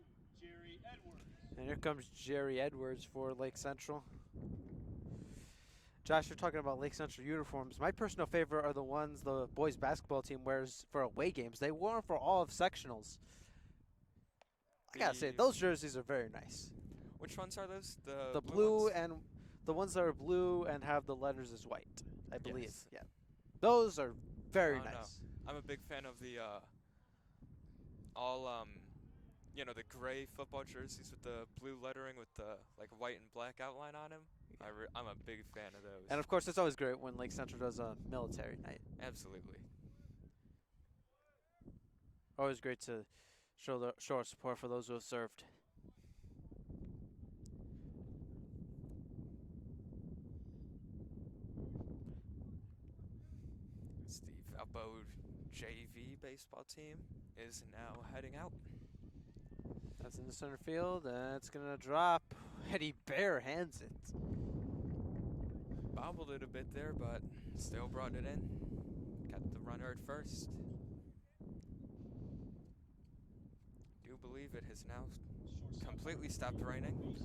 Jerry Edwards. And here comes Jerry Edwards for Lake Central. Josh, you're talking about Lake Central uniforms. My personal favorite are the ones the boys basketball team wears for away games. They wore them for all of sectionals. I gotta say, The- those jerseys are very nice. Which ones are those? The blue ones? and the ones that are blue and have the letters as white, I believe. Yes. Yeah, those are very Oh, no. nice. I'm a big fan of the all the gray football jerseys with the blue lettering with the like white and black outline on them. I'm a big fan of those. And of course, it's always great when Lake Central does a military night. Absolutely. Always great to show our support for those who have served. It's the Valpo JV baseball team is now heading out. That's in the center field, and it's gonna drop. Eddie Bear hands it. Bobbled it a bit there, but still brought it in. Got the runner at first. Do believe it has now completely stopped raining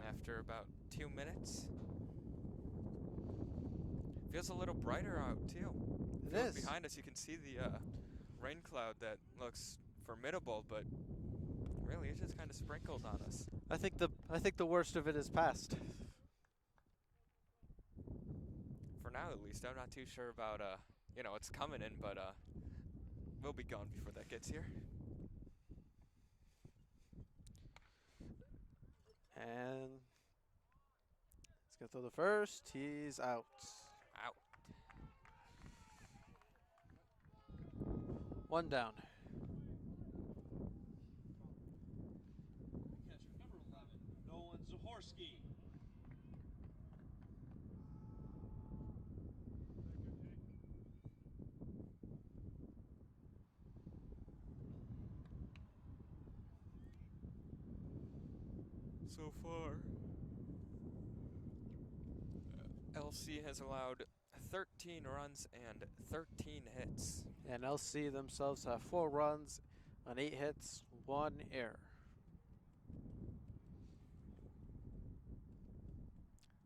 after about 2 minutes. Feels a little brighter out too. It If you look is. behind us, you can see the rain cloud that looks formidable, but really it's just kind of sprinkled on us. I think the worst of it is past. For now, at least. I'm not too sure about it's coming in, but we'll be gone before that gets here. And he's gonna throw the first. He's out. Out. One down. Catcher number 11, Nolan Zahorski. So far, LC has allowed 13 runs and 13 hits. And LC themselves have 4 runs on 8 hits, 1 error.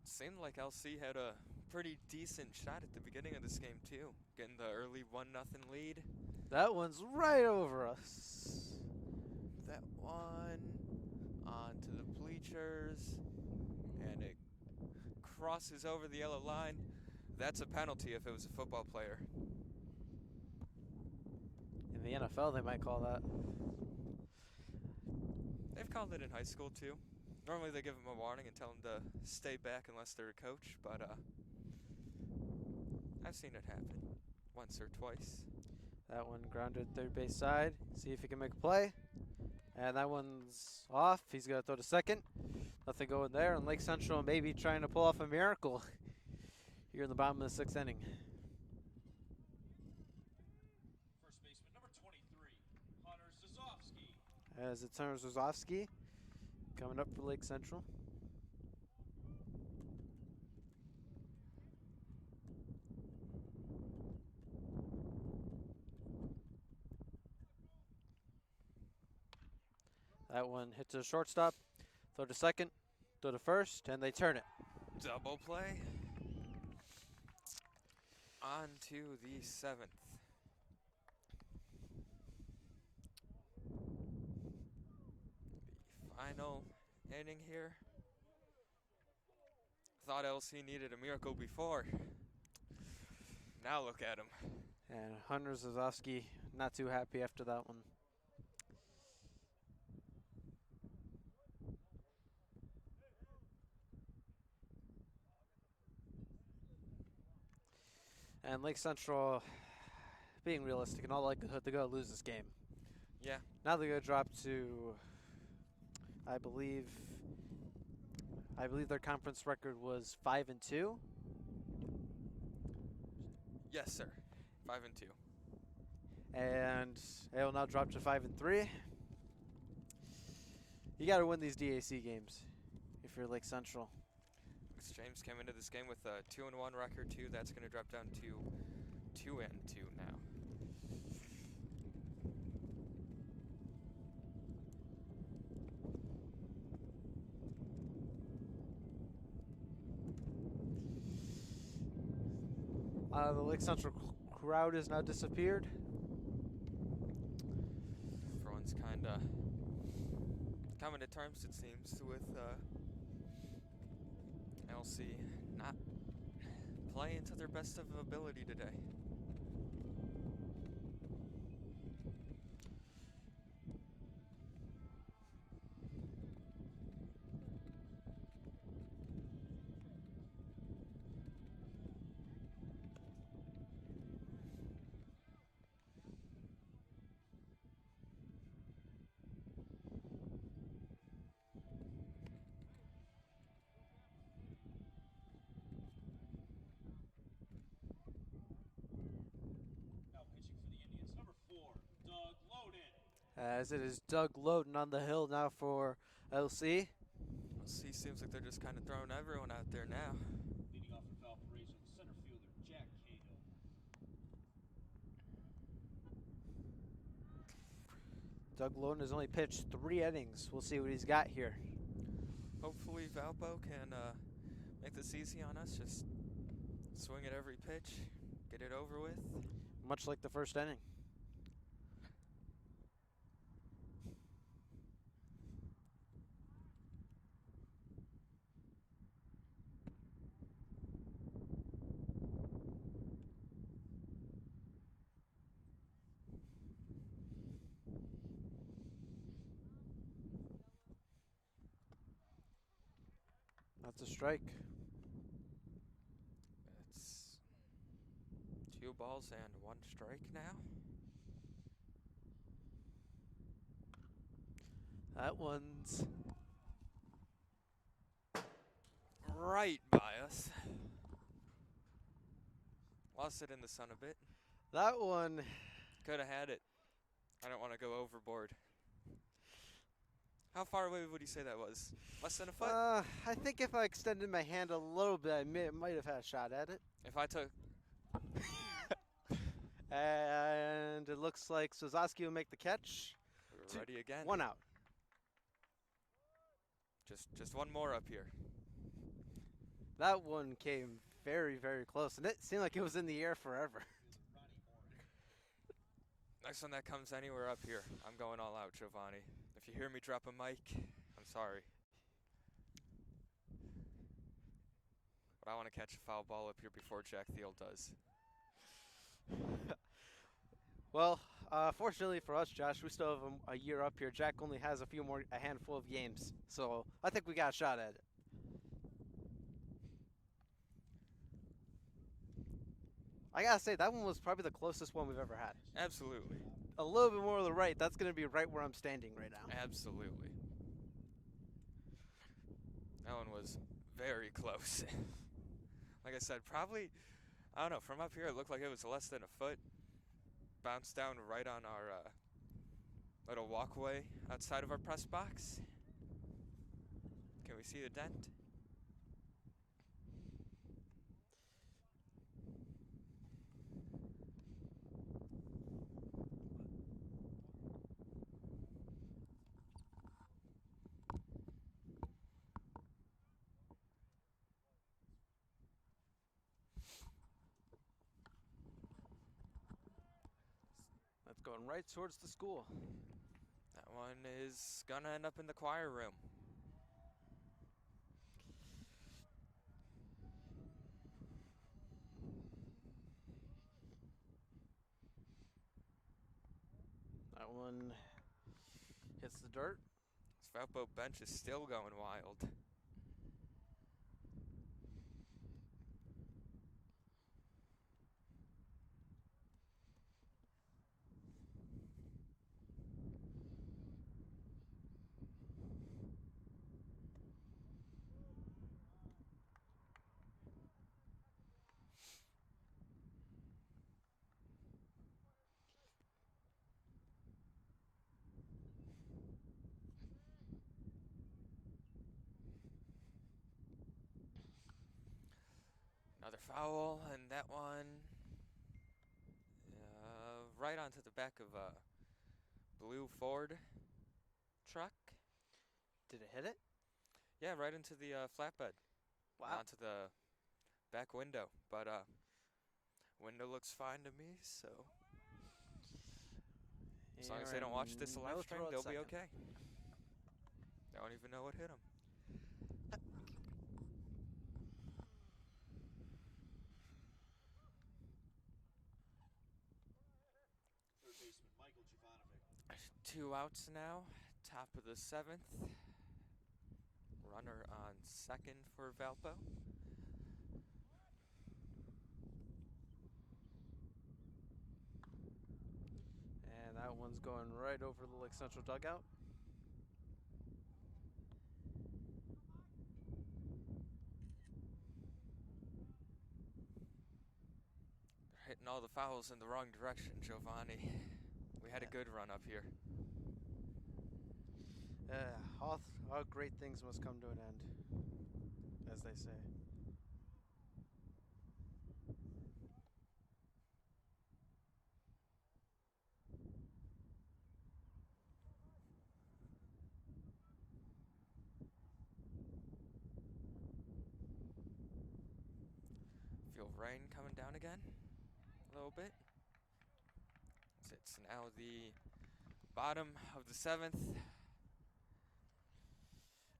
Seemed like LC had a pretty decent shot at the beginning of this game too, getting the early 1-0 lead. That one's right over us. That one onto the bleachers, and it crosses over the yellow line. That's a penalty if it was a football player. In the NFL, they might call that. They've called it in high school too. Normally they give them a warning and tell them to stay back unless they're a coach, but I've seen it happen once or twice. That one grounded third base side. See if he can make a play. And that one's off. He's going to throw to second. Nothing going there. And Lake Central maybe trying to pull off a miracle here in the bottom of the 6th inning. First baseman number 23, Hunter Zazovsky. As it turns Wazowski coming up for Lake Central. That one hit to the shortstop. Throw to second. Throw to first. And they turn it. Double play. On to the 7th. The final inning here. Thought LC needed a miracle before. Now look at him. And Hunter Zazowski not too happy after that one. And Lake Central, being realistic, in all likelihood, they're going to lose this game. Yeah. Now they're going to drop to, I believe their conference record was 5-2. Yes, sir. 5-2. And they will now drop to 5-3. You got to win these DAC games if you're Lake Central. Lucas James came into this game with a 2-1 record too. That's going to drop down to 2-2 now. The Lake Central crowd has now disappeared. Everyone's kind of coming to terms, it seems, with LC not playing to their best of ability today. Now pitching for the Indians, number 4, Doug Loden. As it is Doug Loden on the hill now for LC. LC seems like they're just kind of throwing everyone out there now. Leading off for Valpo, the center fielder, Jack Cahill. Doug Loden has only pitched 3 innings. We'll see what he's got here. Hopefully Valpo can make this easy on us. Just swing at every pitch, get it over with. Much like the first inning. That's a strike. It's 2 balls and 1 strike now. That one's Right by us. Lost it in the sun a bit. that one. Could have had it. I don't want to go overboard. How far away would you say that was? Less than a foot? I think if I extended my hand a little bit, I might have had a shot at it. If I took... And it looks like Sozowski will make the catch. We're ready again. 1 out. Just one more up here. That one came very, very close, and it seemed like it was in the air forever. Next one that comes anywhere up here, I'm going all out, Giovanni. If you hear me drop a mic, I'm sorry. But I want to catch a foul ball up here before Jack Thiel does. Well, fortunately for us, Josh, we still have a year up here. Jack only has a handful of games, so I think we got a shot at it. I gotta say, that one was probably the closest one we've ever had. Absolutely. A little bit more to the right. That's gonna be right where I'm standing right now. Absolutely. That one was very close. Like I said, probably, I don't know, from up here it looked like it was less than a foot. Bounced down right on our little walkway outside of our press box. Can we see the dent? That's going right towards the school. That one is gonna end up in the choir room. That one hits the dirt. This Valpo bench is still going wild. Another foul, and that one right onto the back of a blue Ford truck. Did it hit it? Yeah, right into the flatbed. Wow. Onto the back window. But window looks fine to me, so as long as they don't watch this live stream, they'll be okay. Don't even know what hit him. Third baseman Michael Jovanovic. 2 outs now. Top of the 7th. Runner on second for Valpo. And that one's going right over the Lake Central dugout. They're hitting all the fouls in the wrong direction, Giovanni. We had a good run up here. All great things must come to an end, as they say. Feel rain coming down again a little bit. It's now the bottom of the 7th.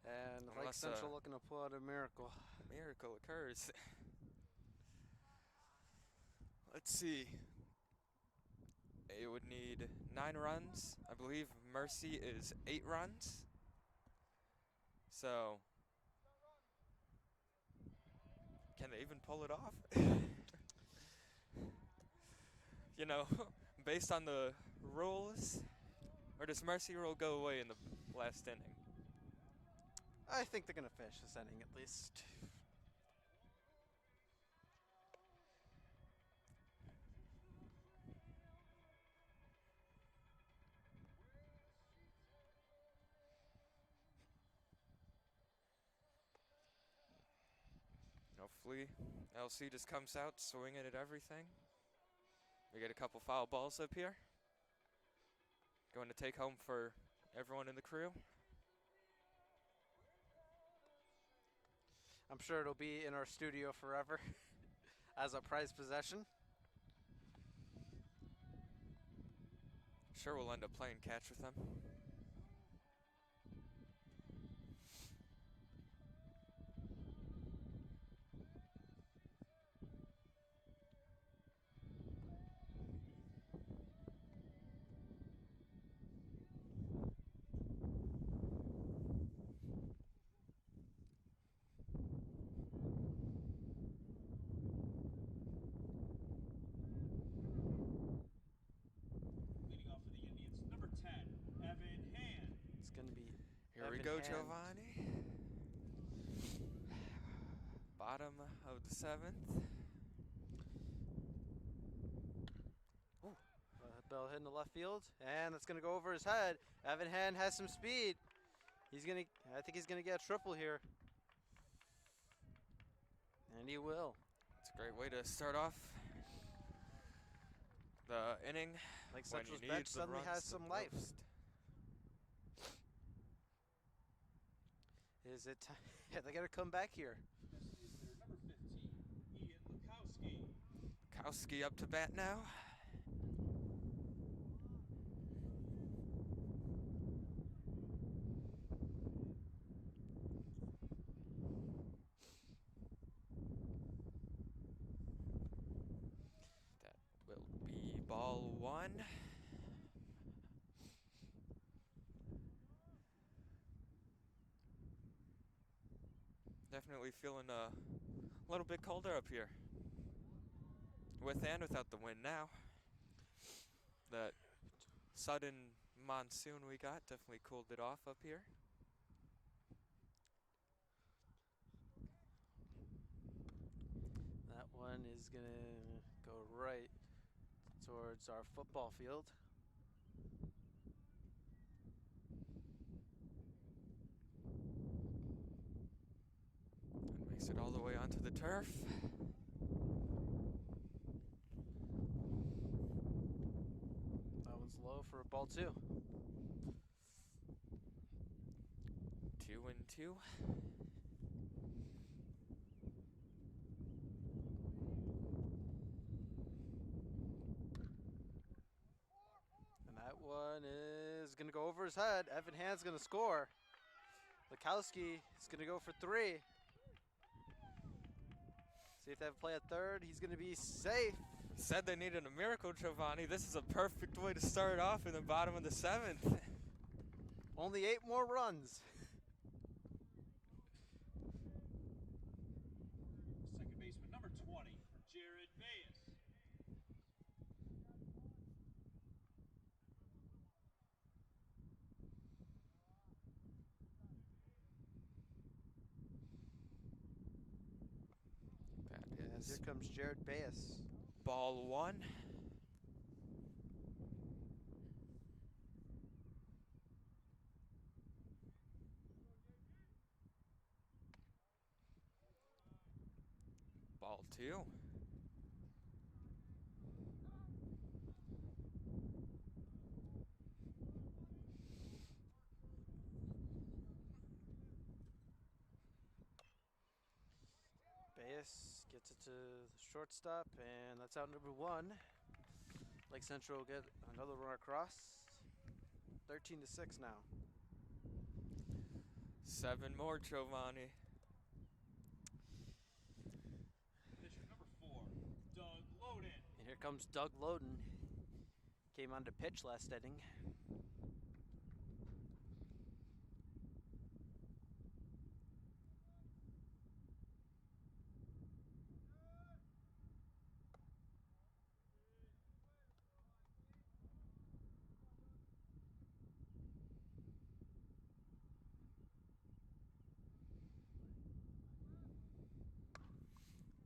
And Lake Unless Central looking to pull out a miracle. miracle occurs. Let's see. It would need 9 runs. I believe Mercy is 8 runs. So, can they even pull it off? You know, based on the rules, or does Mercy rule go away in the last inning? I think they're going to finish this inning at least. Hopefully, LC just comes out swinging at everything. We get a couple foul balls up here. Going to take home for everyone in the crew. I'm sure it'll be in our studio forever as a prized possession. Sure, we'll end up playing catch with them. Leading off for the Indians, number 10, Evan Hand. It's going to be Here we Evan go, Hand. Giovanni. Bottom of the 7th. Bell hitting the left field, and that's going to go over his head. Evan Hand has some speed. I think he's going to get a triple here. And he will. It's a great way to start off the inning. Like when Central's you bench need the suddenly runs has the some life. most. Is it time? Yeah, they got to come back here. Number 15, Ian Lukowski. Kowski up to bat now. That will be ball 1. Definitely feeling a little bit colder up here. With and without the wind now. That sudden monsoon we got definitely cooled it off up here. That one is going to go right towards our football field. And makes it all the way onto the turf. That one's low for a ball 2. 2-2. And that one is going to go over his head. Evan Hand's going to score. Lukowski is going to go for 3. See if they have a play at third. He's going to be safe. Said they needed a miracle, Giovanni. This is a perfect way to start off in the bottom of the 7th. Only 8 more runs. Second baseman number 20, Jared Bayes. That As is here comes Jared Bayes. ball 1. Ball 2. Bayes gets it to the shortstop, and that's out number 1. Lake Central will get another run across. 13-6 now. 7 more, Giovanni. Pitcher number 4, Doug Loden. And here comes Doug Loden. Came on to pitch last inning.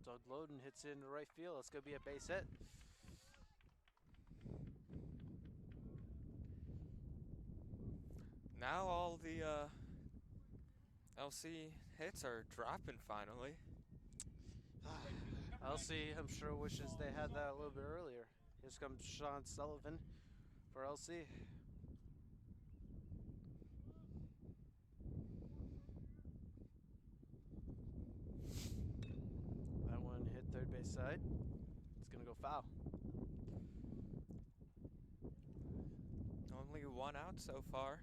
Doug Loden hits into right field. It's going to be a base hit. Now all the LC hits are dropping finally. LC, I'm sure, wishes they had that a little bit earlier. Here comes Sean Sullivan for LC. That one hit third base side. It's going to go foul. Only 1 out so far.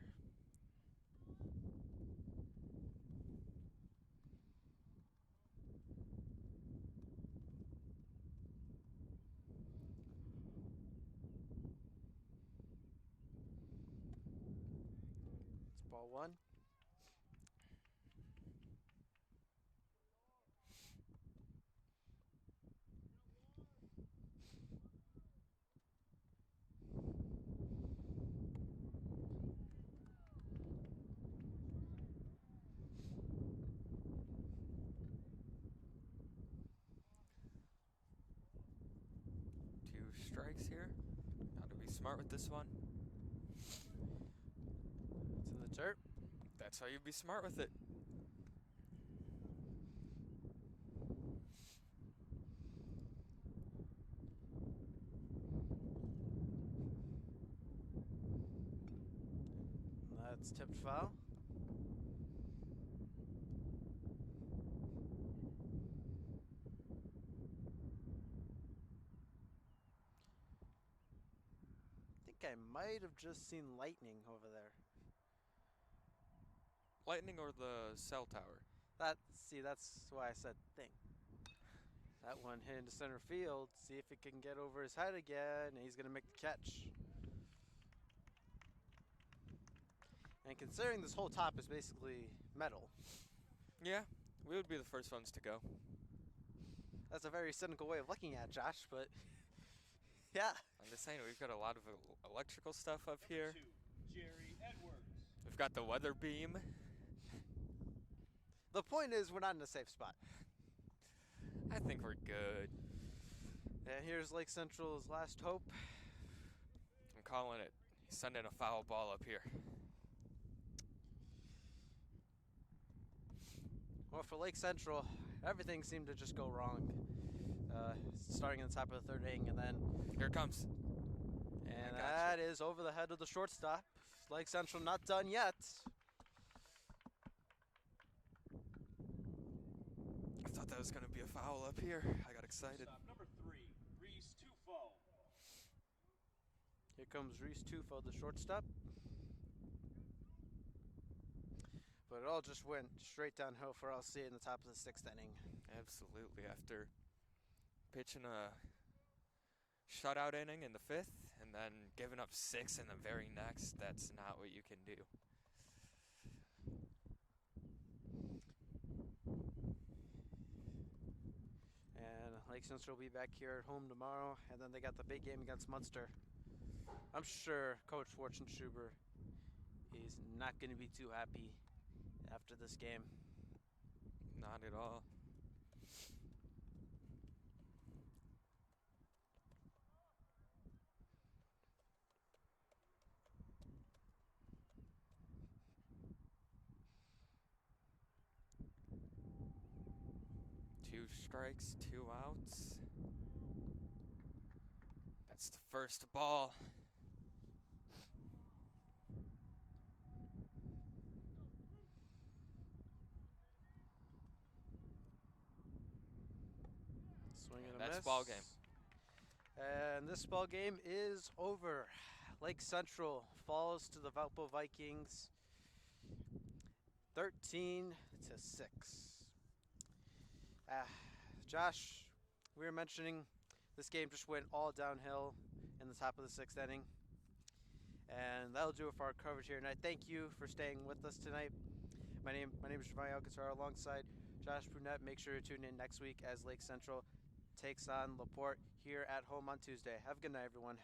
It's ball 1. Strikes here. Got to be smart with this one. It's in the dirt. That's how you be smart with it. That's tipped foul. I think I might have just seen lightning over there. Lightning or the cell tower? That's why I said think. That one hit into center field. See if it can get over his head again, and he's going to make the catch. And considering this whole top is basically metal, Yeah, we would be the first ones to go. that's a very cynical way of looking at it, Josh, but yeah. I'm just saying, we've got a lot of electrical stuff up Number here. 2, Jerry Edwards. We've got the weather beam. The point is, we're not in a safe spot. I think we're good. And here's Lake Central's last hope. I'm calling it. He's sending a foul ball up here. Well, for Lake Central, everything seemed to just go wrong. Starting in the top of the third inning, and then Here it comes. and I that gotcha. is over the head of the shortstop. Lake Central not done yet. I thought that was going to be a foul up here. I got excited. Stop number 3, Reese Tufo. Here comes Reese Tufo, the shortstop. But But it all just went straight downhill for LC in the top of the 6th inning. Absolutely. After pitching a shutout inning in the 5th and then giving up 6 in the very next, that's not what you can do. And Lake Central will be back here at home tomorrow, and then they got the big game against Munster. I'm sure Coach Schwartzenschuber is not going to be too happy after this game. Not at all. Two strikes, 2 outs. That's the first ball. Swing and a That's miss. ball game. And this ball game is over. Lake Central falls to the Valpo Vikings 13-6. Josh, we were mentioning this game just went all downhill in the top of the 6th inning. And that'll do it for our coverage here tonight. Thank you for staying with us tonight. My name is Giovanni Alcazar alongside Josh Brunette. Make sure to tune in next week as Lake Central takes on LaPorte here at home on Tuesday. Have a good night, everyone.